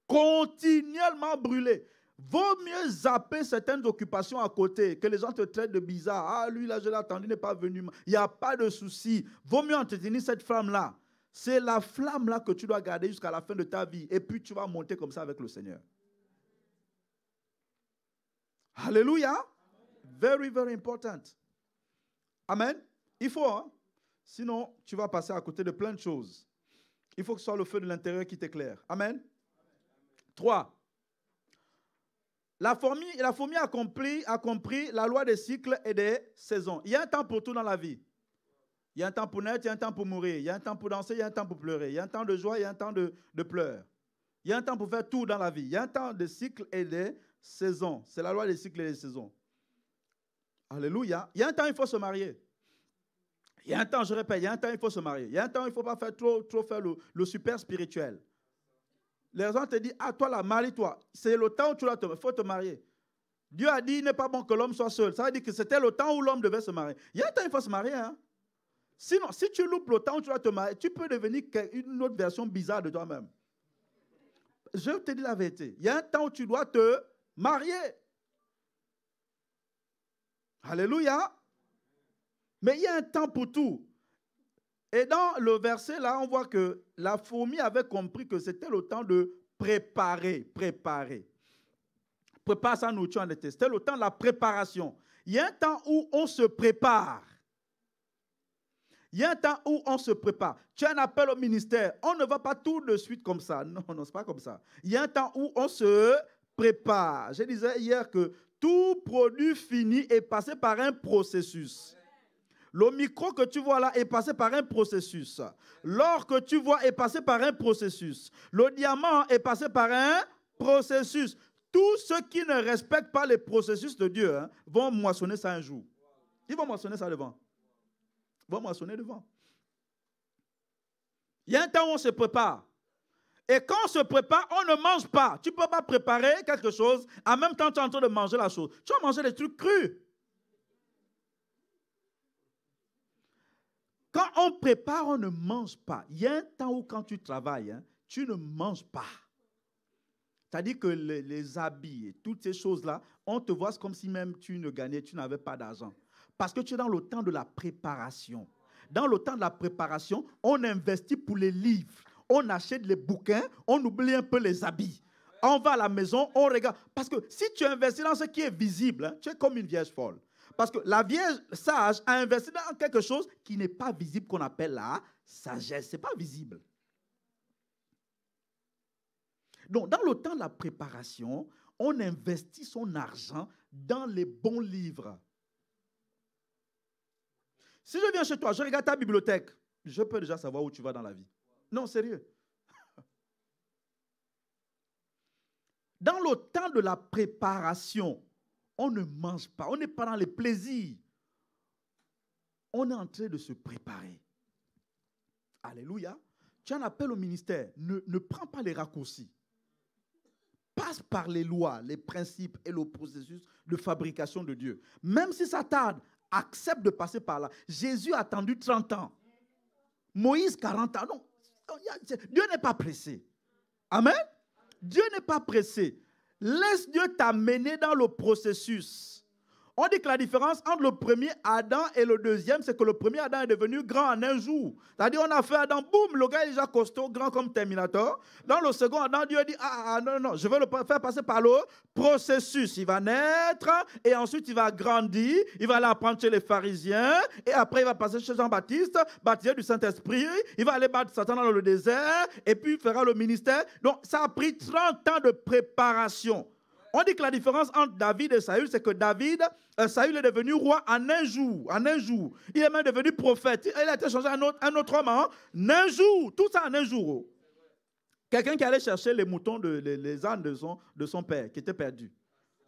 Continuellement brûler. Vaut mieux zapper certaines occupations à côté, que les gens te traitent de bizarre. Ah, lui, là, je l'ai attendu, il n'est pas venu. Il n'y a pas de souci. Vaut mieux entretenir cette flamme-là. C'est la flamme-là que tu dois garder jusqu'à la fin de ta vie. Et puis, tu vas monter comme ça avec le Seigneur. Alléluia. Very, very important. Amen. Il faut, hein? Sinon, tu vas passer à côté de plein de choses. Il faut que ce soit le feu de l'intérieur qui t'éclaire. Amen. 3. La fourmi a compris la loi des cycles et des saisons. Il y a un temps pour tout dans la vie. Il y a un temps pour naître, il y a un temps pour mourir. Il y a un temps pour danser, il y a un temps pour pleurer. Il y a un temps de joie, il y a un temps de pleurs. Il y a un temps pour faire tout dans la vie. Il y a un temps de cycles et des saisons. C'est la loi des cycles et des saisons. Alléluia. Il y a un temps, il faut se marier. Il y a un temps, je répète, il y a un temps, il faut se marier. Il y a un temps, il ne faut pas faire trop faire le super spirituel. Les gens te disent, ah, toi là, marie-toi. C'est le temps où il faut te marier. Dieu a dit, il n'est pas bon que l'homme soit seul. Ça veut dire que c'était le temps où l'homme devait se marier. Il y a un temps, il faut se marier. Hein? Sinon, si tu loupes le temps où tu dois te marier, tu peux devenir une autre version bizarre de toi-même. Je te dis la vérité. Il y a un temps où tu dois te marier. Alléluia. Mais il y a un temps pour tout. Et dans le verset là, on voit que la fourmi avait compris que c'était le temps de préparer. Prépare sa nourriture en été. C'était le temps de la préparation. Il y a un temps où on se prépare. Il y a un temps où on se prépare. Tu as un appel au ministère. On ne va pas tout de suite comme ça. Non, c'est pas comme ça. Il y a un temps où on se prépare. Je disais hier que tout produit fini est passé par un processus. Le micro que tu vois là est passé par un processus. L'or que tu vois est passé par un processus. Le diamant est passé par un processus. Tous ceux qui ne respectent pas les processus de Dieu vont moissonner ça un jour. Ils vont moissonner ça devant. Ils vont moissonner devant. Il y a un temps où on se prépare. Et quand on se prépare, on ne mange pas. Tu ne peux pas préparer quelque chose, en même temps tu es en train de manger la chose. Tu vas manger des trucs crus. Quand on prépare, on ne mange pas. Il y a un temps où quand tu travailles, tu ne manges pas. C'est-à-dire que les habits et toutes ces choses-là, on te voit comme si même tu ne gagnais, tu n'avais pas d'argent. Parce que tu es dans le temps de la préparation. Dans le temps de la préparation, on investit pour les livres. On achète les bouquins, on oublie un peu les habits. On va à la maison, on regarde. Parce que si tu investis dans ce qui est visible, tu es comme une vierge folle. Parce que la vierge sage a investi dans quelque chose qui n'est pas visible, qu'on appelle la sagesse. Ce n'est pas visible. Donc, dans le temps de la préparation, on investit son argent dans les bons livres. Si je viens chez toi, je regarde ta bibliothèque, je peux déjà savoir où tu vas dans la vie. Non, sérieux. Dans le temps de la préparation, on ne mange pas, on n'est pas dans les plaisirs. On est en train de se préparer. Alléluia. Tu as un appel au ministère. Ne prends pas les raccourcis. Passe par les lois, les principes et le processus de fabrication de Dieu. Même si ça tarde, accepte de passer par là. Jésus a attendu 30 ans. Moïse, 40 ans. Non, Dieu n'est pas pressé. Amen. Dieu n'est pas pressé. Laisse Dieu t'amener dans le processus. On dit que la différence entre le premier Adam et le deuxième, c'est que le premier Adam est devenu grand en un jour. C'est-à-dire, on a fait Adam, boum, le gars est déjà costaud, grand comme Terminator. Dans le second Adam, Dieu dit, non, je vais le faire passer par le processus. Il va naître, et ensuite il va grandir, il va aller apprendre chez les pharisiens, et après il va passer chez Jean-Baptiste, baptisé du Saint-Esprit, il va aller battre Satan dans le désert, et puis il fera le ministère. Donc, ça a pris 30 ans de préparation. On dit que la différence entre David et Saül, c'est que Saül est devenu roi en un jour. Il est même devenu prophète. Il a été changé un autre homme en un jour. Tout ça en un jour. Quelqu'un qui allait chercher les moutons, les ânes de son père, qui étaient perdus.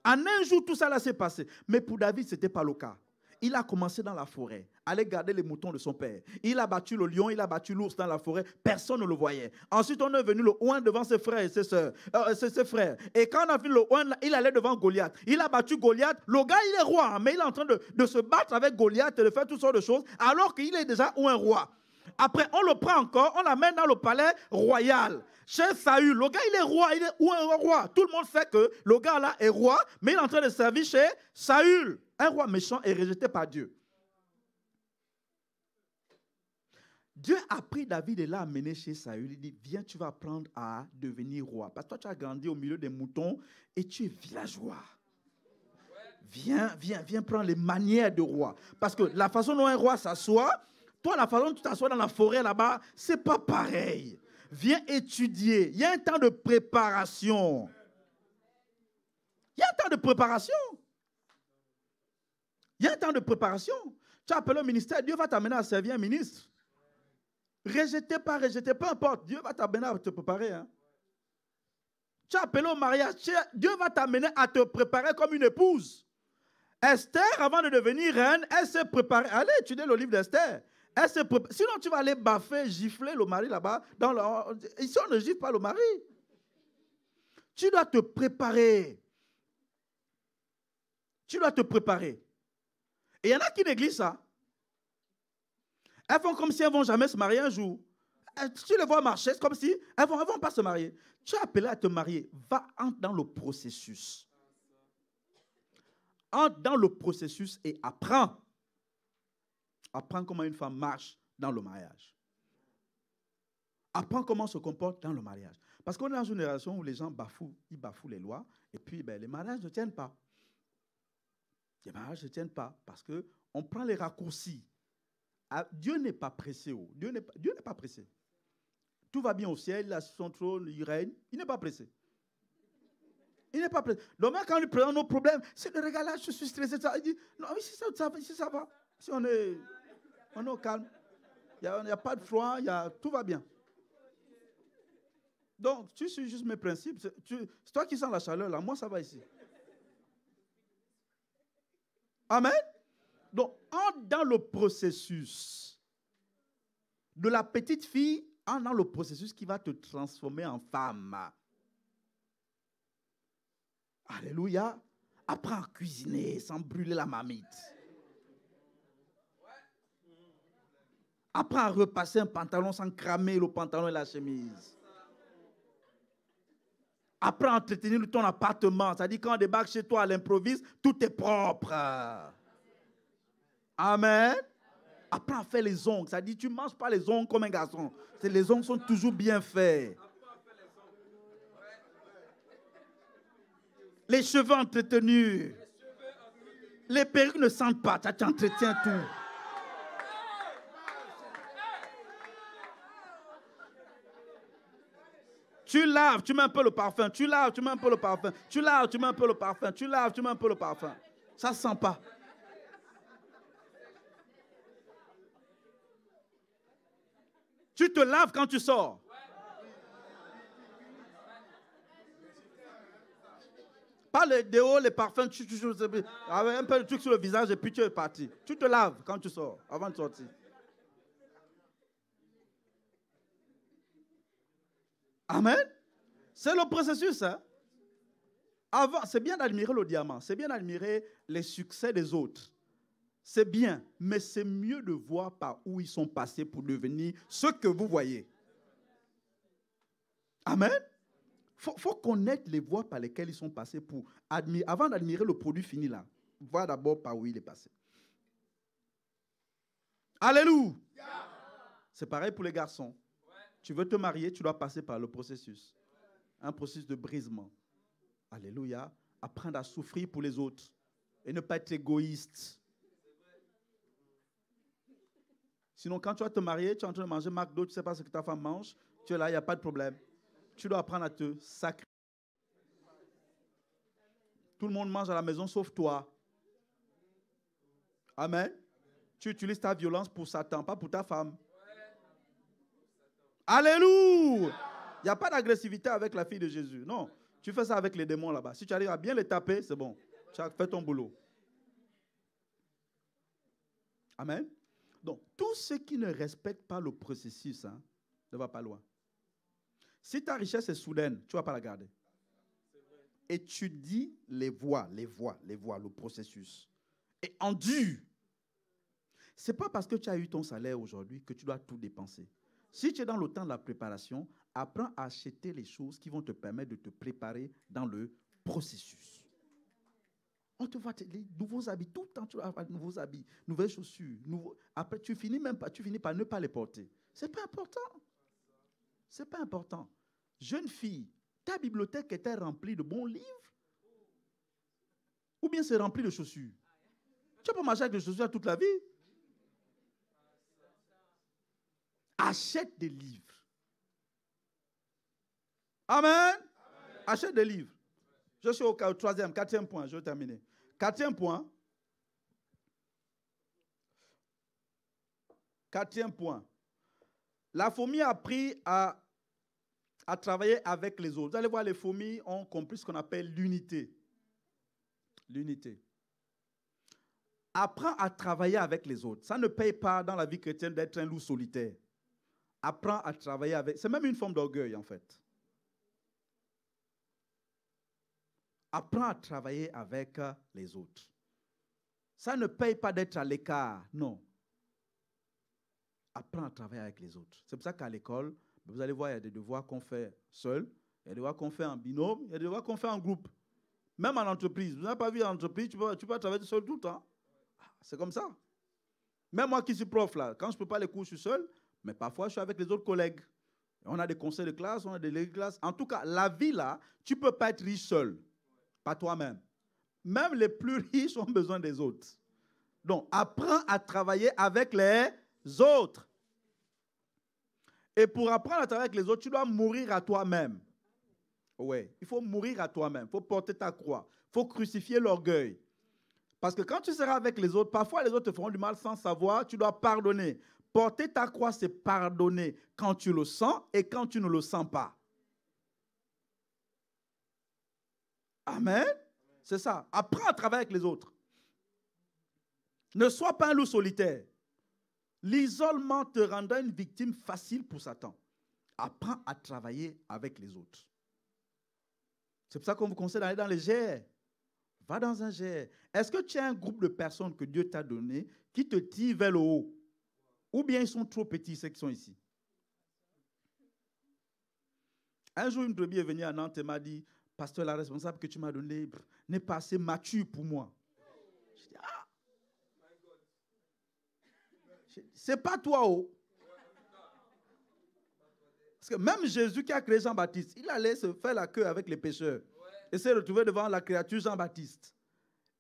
En un jour, tout ça là s'est passé. Mais pour David, ce n'était pas le cas. Il a commencé dans la forêt, aller garder les moutons de son père. Il a battu le lion, il a battu l'ours dans la forêt. Personne ne le voyait. Ensuite, on est venu le oint devant ses frères et ses sœurs, ses frères. Et quand on a vu le oint, il allait devant Goliath. Il a battu Goliath. Le gars, il est roi, mais il est en train de se battre avec Goliath et de faire toutes sortes de choses, alors qu'il est déjà un roi. Après, on le prend encore, on l'amène dans le palais royal. Chez Saül, le gars, il est roi. Il est où un roi? Tout le monde sait que le gars là est roi, mais il est en train de servir chez Saül. Un roi méchant et rejeté par Dieu. Dieu a pris David et l'a amené chez Saül. Il dit, viens, tu vas apprendre à devenir roi. Parce que toi, tu as grandi au milieu des moutons et tu es villageois. Viens prendre les manières de roi. Parce que la façon dont un roi s'assoit, toi, la façon dont tu t'assois dans la forêt là-bas, c'est pas pareil. Viens étudier. Il y a un temps de préparation. Il y a un temps de préparation. Il y a un temps de préparation. Tu as appelé au ministère, Dieu va t'amener à servir un ministre. Rejeté, peu importe. Dieu va t'amener à te préparer. Hein. Tu as appelé au mariage, Dieu va t'amener à te préparer comme une épouse. Esther, avant de devenir reine, elle s'est préparée. Allez étudier le livre d'Esther. Sinon, tu vas aller baffer, gifler le mari là-bas. Ici, on ne gifle pas le mari. Tu dois te préparer. Tu dois te préparer. Et il y en a qui négligent ça. Elles font comme si elles ne vont jamais se marier un jour. Tu les vois marcher, c'est comme si elles ne vont pas se marier. Tu es appelé à te marier. Entre dans le processus. Entre dans le processus et apprends. Apprends comment une femme marche dans le mariage. Apprends comment on se comporte dans le mariage. Parce qu'on est dans une génération où les gens bafouent les lois, et puis les mariages ne tiennent pas. Les mariages ne tiennent pas parce qu'on prend les raccourcis. Dieu n'est pas pressé. Dieu n'est pas pressé. Tout va bien au ciel, il a son trône, il règne. Il n'est pas pressé. Il n'est pas pressé. Donc même quand on lui présente nos problèmes, c'est le regard là, je suis stressé. Il dit, non, ici ça va. Si on est au calme. Il n'y a pas de froid, tout va bien. Donc, tu suis juste mes principes. C'est toi qui sens la chaleur là, moi ça va ici. Amen. Donc, entre dans le processus de la petite fille, entre dans le processus qui va te transformer en femme. Alléluia. Apprends à cuisiner sans brûler la marmite. Apprends à repasser un pantalon sans cramer le pantalon et la chemise. Apprends à entretenir ton appartement. C'est-à-dire quand on débarque chez toi à l'improviste, tout est propre. Amen. Apprends à faire les ongles. C'est-à-dire tu ne manges pas les ongles comme un garçon. Les ongles sont toujours bien faits. Les cheveux entretenus. Les perruques ne sentent pas. Tu entretiens tout. Tu laves, tu mets un peu le parfum. Tu laves, tu mets un peu le parfum. Tu laves, tu mets un peu le parfum. Tu laves, tu mets un peu le parfum. Ça ne sent pas. Tu te laves quand tu sors. Pas les déos, les parfums, avec un peu de truc sur le visage et puis tu es parti. Tu te laves quand tu sors, avant de sortir. Amen. C'est le processus. Hein? Avant, c'est bien d'admirer le diamant, c'est bien d'admirer les succès des autres. C'est bien, mais c'est mieux de voir par où ils sont passés pour devenir ce que vous voyez. Amen. Faut connaître les voies par lesquelles ils sont passés pour admirer. Avant d'admirer le produit fini là, voir d'abord par où il est passé. Alléluia. C'est pareil pour les garçons. Tu veux te marier, tu dois passer par le processus. Un processus de brisement. Alléluia. Apprendre à souffrir pour les autres et ne pas être égoïste. Sinon, quand tu vas te marier, tu es en train de manger McDo, tu ne sais pas ce que ta femme mange, tu es là, il n'y a pas de problème. Tu dois apprendre à te sacrifier. Tout le monde mange à la maison sauf toi. Amen. Tu utilises ta violence pour Satan, pas pour ta femme. Alléluia. Il n'y a pas d'agressivité avec la fille de Jésus. Non. Tu fais ça avec les démons là-bas. Si tu arrives à bien les taper, c'est bon. Tu as fait ton boulot. Amen. Donc, tout ce qui ne respecte pas le processus ne va pas loin. Si ta richesse est soudaine, tu ne vas pas la garder. Étudie les voies, le processus. Et endure. Ce n'est pas parce que tu as eu ton salaire aujourd'hui que tu dois tout dépenser. Si tu es dans le temps de la préparation, apprends à acheter les choses qui vont te permettre de te préparer dans le processus. On te voit les nouveaux habits, tout le temps tu vas avoir de nouveaux habits, nouvelles chaussures. Après, tu finis par ne pas les porter. Ce n'est pas important. Ce n'est pas important. Jeune fille, ta bibliothèque était remplie de bons livres ou bien c'est rempli de chaussures? Tu peux marcher avec des chaussures toute la vie. Achète des livres. Amen. Amen. Achète des livres. Je suis au quatrième point, je vais terminer. Quatrième point. La fourmi a appris à travailler avec les autres. Vous allez voir, les fourmis ont compris ce qu'on appelle l'unité. L'unité. Apprends à travailler avec les autres. Ça ne paye pas dans la vie chrétienne d'être un loup solitaire. Apprends à travailler avec... C'est même une forme d'orgueil, en fait. Apprends à travailler avec les autres. Ça ne paye pas d'être à l'écart, non. Apprends à travailler avec les autres. C'est pour ça qu'à l'école, vous allez voir, il y a des devoirs qu'on fait seul, il y a des devoirs qu'on fait en binôme, il y a des devoirs qu'on fait en groupe. Même en entreprise. Vous n'avez pas vu en entreprise, tu peux travailler seul tout le temps. C'est comme ça. Même moi qui suis prof, là, quand je ne peux pas les cours, je suis seul, mais parfois je suis avec les autres collègues. On a des conseils de classe, on a des délégués de classe. En tout cas, la vie, là, tu ne peux pas être riche seul. Pas toi-même. Même les plus riches ont besoin des autres. Donc, apprends à travailler avec les autres. Et pour apprendre à travailler avec les autres, tu dois mourir à toi-même. Oui, il faut mourir à toi-même. Il faut porter ta croix. Il faut crucifier l'orgueil. Parce que quand tu seras avec les autres, parfois les autres te feront du mal sans savoir, tu dois pardonner. Porter ta croix, c'est pardonner quand tu le sens et quand tu ne le sens pas. Amen. C'est ça. Apprends à travailler avec les autres. Ne sois pas un loup solitaire. L'isolement te rendra une victime facile pour Satan. Apprends à travailler avec les autres. C'est pour ça qu'on vous conseille d'aller dans les GR. Va dans un GR. Est-ce que tu as un groupe de personnes que Dieu t'a donné qui te tirent vers le haut? Ou bien ils sont trop petits, ceux qui sont ici? Un jour, une brebis est venue à Nantes et m'a dit, pasteur, la responsable que tu m'as donnée n'est pas assez mature pour moi. Je dis, ah! C'est pas toi, oh! Parce que même Jésus qui a créé Jean-Baptiste, il allait se faire la queue avec les pécheurs. Et s'est retrouvé devant la créature Jean-Baptiste.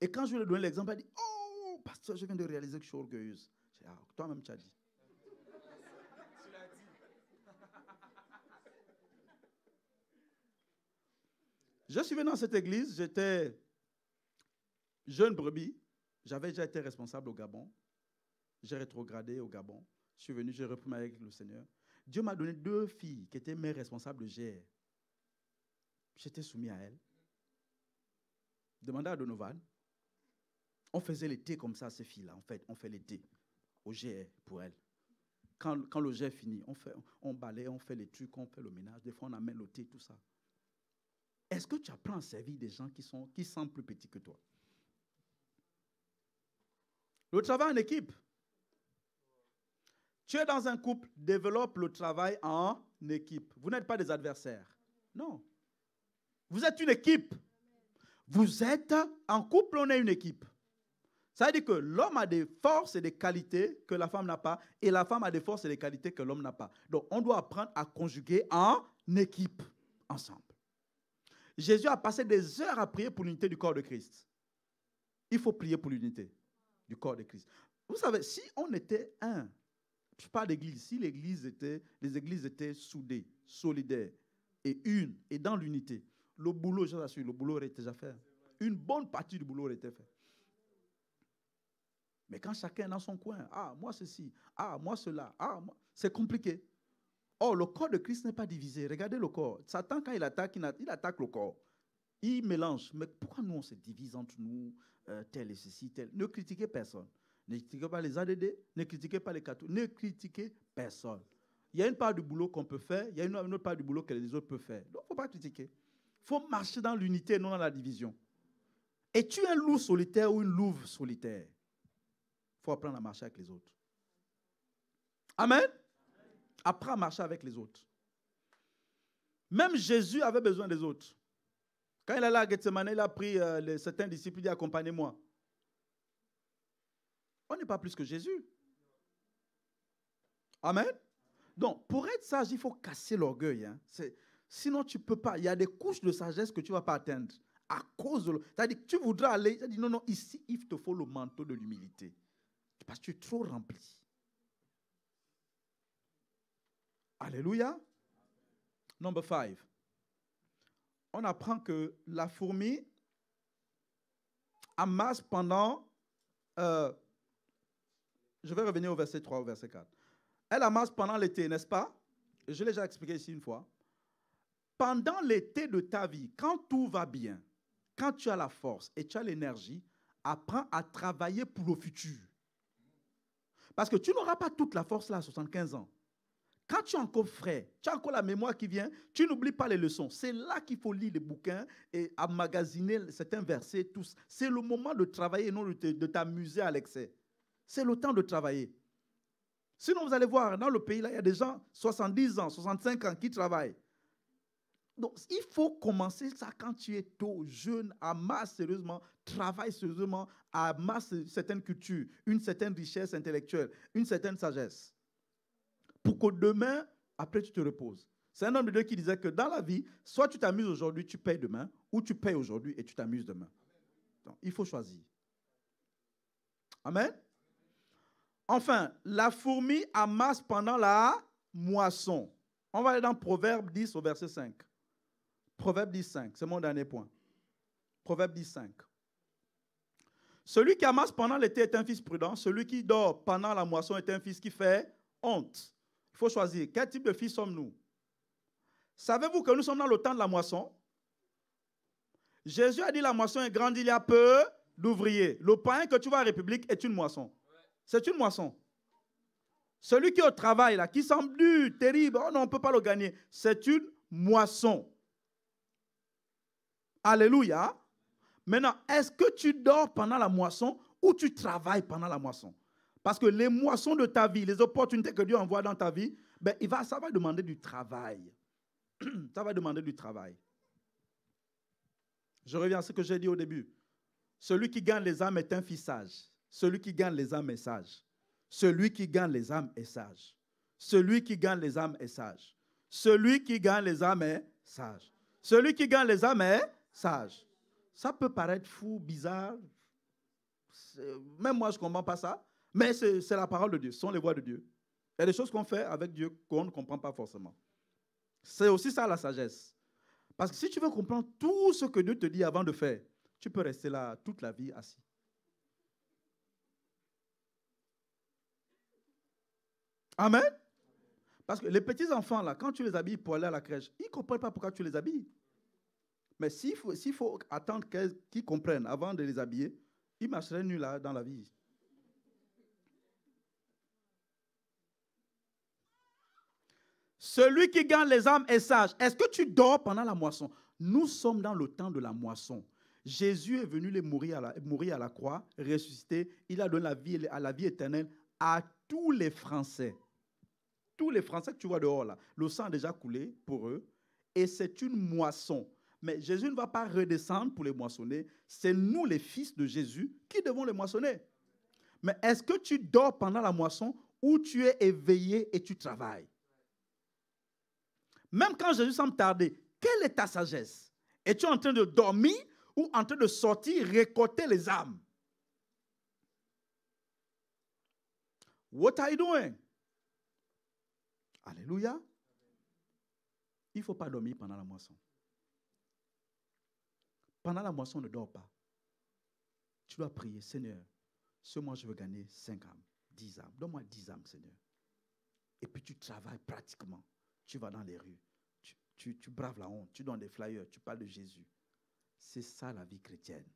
Et quand je lui ai donné l'exemple, il a dit, oh, pasteur, je viens de réaliser que je suis orgueilleuse. Je dis, ah, toi-même, tu as dit. Je suis venu dans cette église, j'étais jeune brebis. J'avais déjà été responsable au Gabon. J'ai rétrogradé au Gabon. Je suis venu, j'ai repris avec le Seigneur. Dieu m'a donné 2 filles qui étaient mes responsables de GR. J'étais soumis à elles. Demandez à Donovan. On faisait les thés comme ça, ces filles-là. En fait, on fait les thés au GR pour elles. Quand le GR finit, on balaye, on fait les trucs, on fait le ménage. Des fois, on amène le thé, tout ça. Est-ce que tu apprends à servir des gens qui sont plus petits que toi? Le travail en équipe. Tu es dans un couple, développe le travail en équipe. Vous n'êtes pas des adversaires. Non. Vous êtes une équipe. Vous êtes en couple, on est une équipe. Ça veut dire que l'homme a des forces et des qualités que la femme n'a pas, et la femme a des forces et des qualités que l'homme n'a pas. Donc, on doit apprendre à conjuguer en équipe, ensemble. Jésus a passé des heures à prier pour l'unité du corps de Christ. Il faut prier pour l'unité du corps de Christ. Vous savez, si on était un, je parle d'église, si les églises étaient soudées, solidaires, et dans l'unité, le boulot, je vous assure, le boulot aurait été déjà fait. Une bonne partie du boulot aurait été fait. Mais quand chacun est dans son coin, ah, moi ceci, ah, moi cela, ah, moi, c'est compliqué. Or, le corps de Christ n'est pas divisé. Regardez le corps. Satan, quand il attaque le corps. Il mélange. Mais pourquoi nous, on se divise entre nous, tel et ceci, tel? Ne critiquez personne. Ne critiquez pas les ADD, ne critiquez pas les catholiques, ne critiquez personne. Il y a une part du boulot qu'on peut faire, il y a une autre part du boulot que les autres peuvent faire. Donc, il ne faut pas critiquer. Il faut marcher dans l'unité, non dans la division. Es-tu un loup solitaire ou une louve solitaire? Il faut apprendre à marcher avec les autres. Amen. Apprends à marcher avec les autres. Même Jésus avait besoin des autres. Quand il est allé à Gethsemane, il a pris certains disciples, il dit accompagnez-moi. On n'est pas plus que Jésus. Amen. Donc, pour être sage, il faut casser l'orgueil. Hein. Sinon, tu ne peux pas. Il y a des couches de sagesse que tu ne vas pas atteindre. À cause de... C'est-à-dire que tu voudras aller... C'est-à-dire, non, ici, il te faut le manteau de l'humilité. Parce que tu es trop rempli. Alléluia. Number 5. On apprend que la fourmi amasse pendant... je vais revenir au verset 3, au verset 4. Elle amasse pendant l'été, n'est-ce pas? Je l'ai déjà expliqué ici une fois. Pendant l'été de ta vie, quand tout va bien, quand tu as la force et tu as l'énergie, apprends à travailler pour le futur. Parce que tu n'auras pas toute la force là à 75 ans. Quand tu es encore frais, tu as encore la mémoire qui vient, tu n'oublies pas les leçons. C'est là qu'il faut lire les bouquins et emmagasiner certains versets, tous. C'est le moment de travailler et non de t'amuser à l'excès. C'est le temps de travailler. Sinon, vous allez voir, dans le pays, là, il y a des gens, 70 ans, 65 ans, qui travaillent. Donc, il faut commencer ça quand tu es tôt, jeune, amasse sérieusement, travaille sérieusement, amasse certaines cultures, une certaine richesse intellectuelle, une certaine sagesse. Pour que demain, après, tu te reposes. C'est un homme de Dieu qui disait que dans la vie, soit tu t'amuses aujourd'hui, tu payes demain, ou tu payes aujourd'hui et tu t'amuses demain. Donc, il faut choisir. Amen. Enfin, la fourmi amasse pendant la moisson. On va aller dans Proverbe 10 au verset 5. Proverbe 10, 5, c'est mon dernier point. Proverbe 10, 5. Celui qui amasse pendant l'été est un fils prudent. Celui qui dort pendant la moisson est un fils qui fait honte. Il faut choisir. Quel type de fils sommes-nous? Savez-vous que nous sommes dans le temps de la moisson? Jésus a dit la moisson est grande, il y a peu d'ouvriers. Le pain que tu vois à la République est une moisson. C'est une moisson. Celui qui est au travail, là, qui semble dur, terrible, oh non, on ne peut pas le gagner. C'est une moisson. Alléluia. Maintenant, est-ce que tu dors pendant la moisson ou tu travailles pendant la moisson? Parce que les moissons de ta vie, les opportunités que Dieu envoie dans ta vie, ben, ça va demander du travail. Ça va demander du travail. Je reviens à ce que j'ai dit au début. Celui qui gagne les âmes est un fils sage. Celui qui gagne les âmes est sage. Celui qui gagne les âmes est sage. Celui qui gagne les âmes est sage. Celui qui gagne les âmes est sage. Celui qui gagne les âmes est sage. Ça peut paraître fou, bizarre. Même moi, je ne comprends pas ça. Mais c'est la parole de Dieu. Ce sont les voies de Dieu. Il y a des choses qu'on fait avec Dieu qu'on ne comprend pas forcément. C'est aussi ça la sagesse. Parce que si tu veux comprendre tout ce que Dieu te dit avant de faire, tu peux rester là toute la vie assis. Amen. Parce que les petits enfants, là, quand tu les habilles pour aller à la crèche, ils ne comprennent pas pourquoi tu les habilles. Mais s'il faut attendre qu'ils comprennent avant de les habiller, ils marcheraient nus là dans la vie. Celui qui gagne les âmes est sage. Est-ce que tu dors pendant la moisson? Nous sommes dans le temps de la moisson. Jésus est venu mourir à la croix, ressuscité. Il a donné la vie éternelle à tous les Français. Tous les Français que tu vois dehors là, le sang a déjà coulé pour eux. Et c'est une moisson. Mais Jésus ne va pas redescendre pour les moissonner. C'est nous, les fils de Jésus, qui devons les moissonner. Mais est-ce que tu dors pendant la moisson ou tu es éveillé et tu travailles? Même quand Jésus semble tarder, quelle est ta sagesse? Es-tu en train de dormir ou en train de sortir, récolter les âmes? What are you doing? Alléluia. Il ne faut pas dormir pendant la moisson. Pendant la moisson, ne dors pas. Tu dois prier, Seigneur, ce mois je veux gagner 5 âmes, 10 âmes. Donne-moi 10 âmes, Seigneur. Et puis tu travailles pratiquement. Tu vas dans les rues, tu braves la honte, tu donnes des flyers, tu parles de Jésus. C'est ça la vie chrétienne.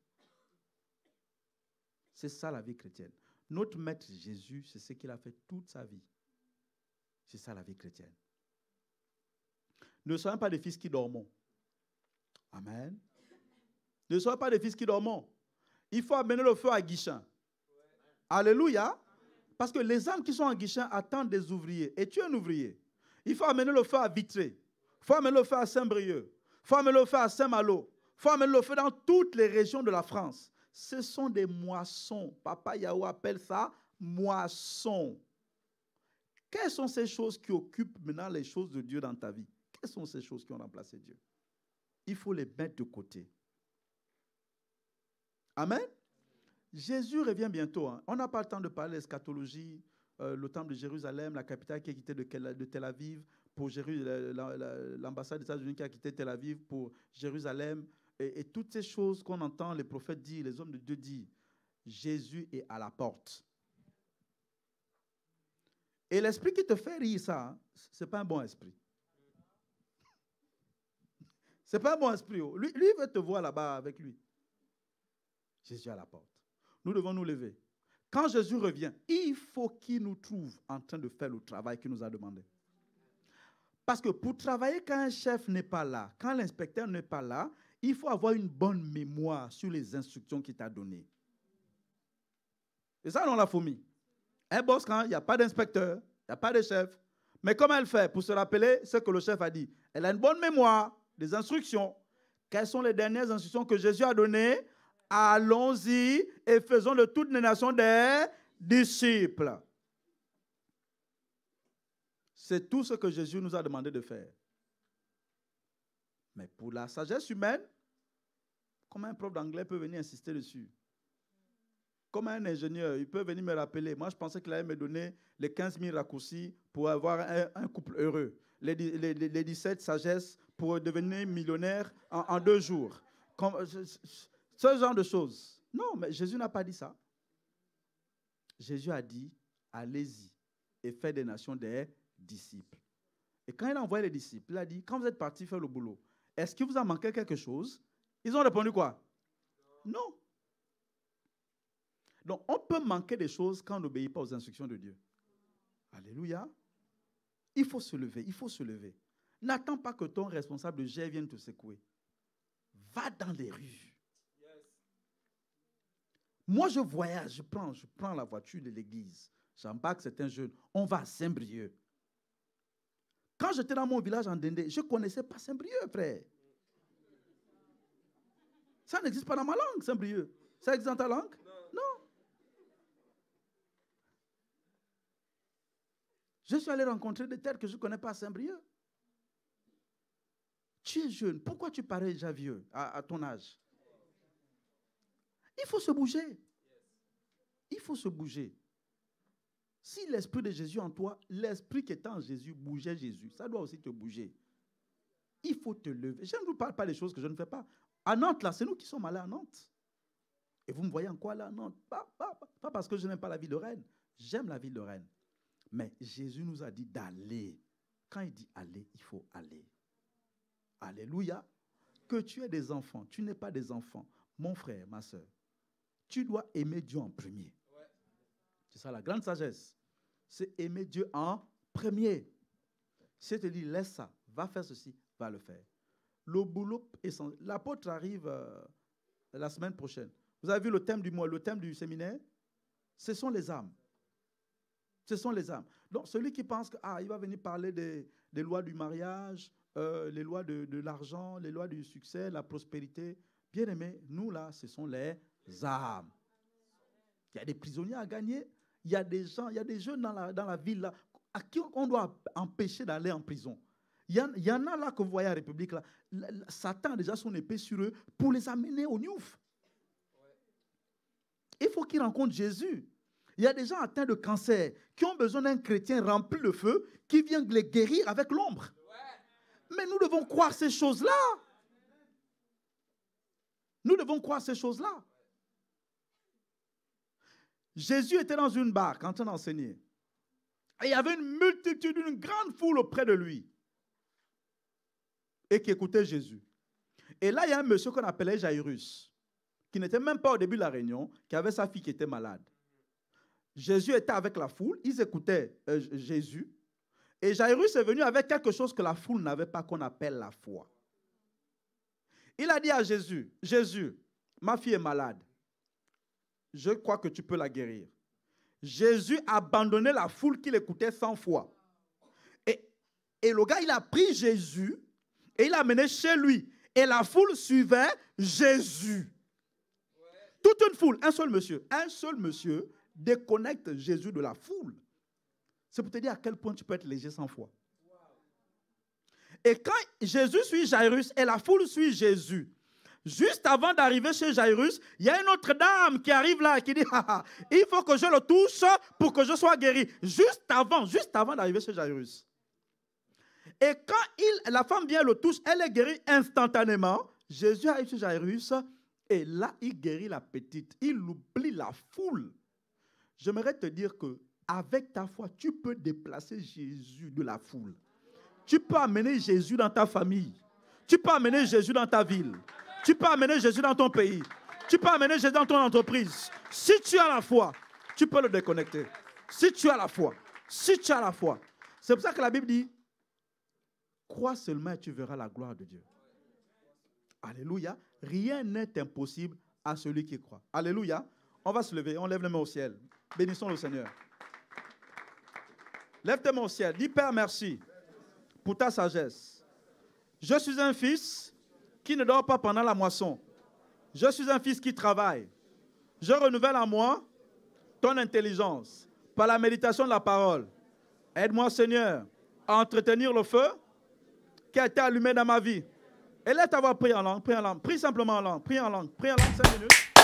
C'est ça la vie chrétienne. Notre maître Jésus, c'est ce qu'il a fait toute sa vie. C'est ça la vie chrétienne. Ne soyons pas des fils qui dorment. Amen. Ne soyons pas des fils qui dorment. Il faut amener le feu à Guichin. Alléluia. Parce que les âmes qui sont en guichet attendent des ouvriers. Et tu es un ouvrier. Il faut amener le feu à Vitré. Il faut amener le feu à Saint-Brieuc. Il faut amener le feu à Saint-Malo. Il faut amener le feu dans toutes les régions de la France. Ce sont des moissons. Papa Yahou appelle ça moissons. Quelles sont ces choses qui occupent maintenant les choses de Dieu dans ta vie? Quelles sont ces choses qui ont remplacé Dieu? Il faut les mettre de côté. Amen. Jésus revient bientôt. Hein. On n'a pas le temps de parler de l'eschatologie, le temple de Jérusalem, la capitale qui a quitté de Tel Aviv pour l'ambassade des États-Unis qui a quitté Tel Aviv pour Jérusalem. Et toutes ces choses qu'on entend les prophètes dire, les hommes de Dieu dire, Jésus est à la porte. Et l'esprit qui te fait rire ça, ce n'est pas un bon esprit. Ce n'est pas un bon esprit. Oh. Lui, il veut te voir là-bas avec lui. Jésus est à la porte. Nous devons nous lever. Quand Jésus revient, il faut qu'il nous trouve en train de faire le travail qu'il nous a demandé. Parce que pour travailler quand un chef n'est pas là, quand l'inspecteur n'est pas là, il faut avoir une bonne mémoire sur les instructions qu'il t'a données. Et ça, on l'a fourmi. Un boss, quand il n'y a pas d'inspecteur, il n'y a pas de chef. Mais comment elle fait pour se rappeler ce que le chef a dit? Elle a une bonne mémoire des instructions. Quelles sont les dernières instructions que Jésus a données? Allons-y et faisons de toutes les nations des disciples. C'est tout ce que Jésus nous a demandé de faire. Mais pour la sagesse humaine, comment un prof d'anglais peut venir insister dessus? Comme un ingénieur, il peut venir me rappeler. Moi, je pensais qu'il allait me donner les 15 000 raccourcis pour avoir un couple heureux. Les 17 sagesses pour devenir millionnaire en 2 jours. Ce genre de choses. Non, mais Jésus n'a pas dit ça. Jésus a dit, allez-y et faites des nations des disciples. Et quand il a envoyé les disciples, il a dit, quand vous êtes partis faire le boulot, est-ce qu'il vous a manqué quelque chose? Ils ont répondu quoi? Non. Donc, on peut manquer des choses quand on n'obéit pas aux instructions de Dieu. Alléluia. Il faut se lever, il faut se lever. N'attends pas que ton responsable de jet vienne te secouer. Va dans les rues. Moi, je voyage, je prends la voiture de l'église. J'embarque certains jeunes. On va à Saint-Brieuc. Quand j'étais dans mon village en Dendé, je ne connaissais pas Saint-Brieuc, frère. Ça n'existe pas dans ma langue, Saint-Brieuc. Ça existe dans ta langue? Non. Je suis allé rencontrer des terres que je ne connais pas à Saint-Brieuc. Tu es jeune. Pourquoi tu parais déjà vieux à ton âge? Il faut se bouger. Il faut se bouger. Si l'esprit de Jésus en toi, l'esprit qui est en Jésus bougeait Jésus, ça doit aussi te bouger. Il faut te lever. Je ne vous parle pas des choses que je ne fais pas. À Nantes, là, c'est nous qui sommes allés à Nantes. Et vous me voyez en quoi là? Nantes? Pas parce que je n'aime pas la ville de Rennes. J'aime la ville de Rennes. Mais Jésus nous a dit d'aller. Quand il dit aller, il faut aller. Alléluia. Que tu aies des enfants, tu n'es pas des enfants. Mon frère, ma soeur, tu dois aimer Dieu en premier. C'est ça la grande sagesse. C'est aimer Dieu en premier. Si tu te dis, laisse ça, va faire ceci, va le faire. Le boulot essentiel. L'apôtre arrive la semaine prochaine. Vous avez vu le thème du mois, le thème du séminaire? Ce sont les âmes. Ce sont les âmes. Donc, celui qui pense qu'il va venir parler des lois du mariage, les lois de l'argent, les lois du succès, la prospérité. Bien aimé, nous là, ce sont les âmes. Il y a des prisonniers à gagner. Il y a des gens, il y a des jeunes dans la ville là, à qui on doit empêcher d'aller en prison. Il y en a là que vous voyez à la République là. Satan a déjà son épée sur eux pour les amener au Niouf. Il faut qu'ils rencontrent Jésus. Il y a des gens atteints de cancer qui ont besoin d'un chrétien rempli de feu qui vient les guérir avec l'ombre. Mais nous devons croire ces choses-là. Nous devons croire ces choses-là. Jésus était dans une barque en train d'enseigner. Et il y avait une multitude, une grande foule auprès de lui. Et qui écoutait Jésus. Et là, il y a un monsieur qu'on appelait Jairus, qui n'était même pas au début de la réunion, qui avait sa fille qui était malade. Jésus était avec la foule, ils écoutaient Jésus. Et Jairus est venu avec quelque chose que la foule n'avait pas, qu'on appelle la foi. Il a dit à Jésus, Jésus, ma fille est malade. Je crois que tu peux la guérir. Jésus a abandonné la foule qui l'écoutait 100 fois. Et le gars, il a pris Jésus et il l'a amené chez lui. Et la foule suivait Jésus. Toute une foule, un seul monsieur déconnecte Jésus de la foule. C'est pour te dire à quel point tu peux être léger 100 fois. Et quand Jésus suit Jairus et la foule suit Jésus, juste avant d'arriver chez Jairus, il y a une autre dame qui arrive là et qui dit, il faut que je le touche pour que je sois guéri. Juste avant d'arriver chez Jairus. Et quand la femme vient le touche, elle est guérie instantanément. Jésus arrive chez Jairus et là, il guérit la petite. Il oublie la foule. J'aimerais te dire que avec ta foi, tu peux déplacer Jésus de la foule. Tu peux amener Jésus dans ta famille. Tu peux amener Jésus dans ta ville. Tu peux amener Jésus dans ton pays. Tu peux amener Jésus dans ton entreprise. Si tu as la foi, tu peux le déconnecter. Si tu as la foi. Si tu as la foi. C'est pour ça que la Bible dit, crois seulement et tu verras la gloire de Dieu. Alléluia. Rien n'est impossible à celui qui croit. Alléluia. On va se lever, on lève les mains au ciel. Bénissons le Seigneur. Lève tes mains au ciel. Dis, Père, merci pour ta sagesse. Je suis un fils qui ne dort pas pendant la moisson. Je suis un fils qui travaille. Je renouvelle en moi ton intelligence par la méditation de la parole. Aide-moi, Seigneur, à entretenir le feu qui a été allumé dans ma vie. Et laisse t'avoir prié en langue, prie en langue, prie simplement en langue, prie en langue 5 minutes.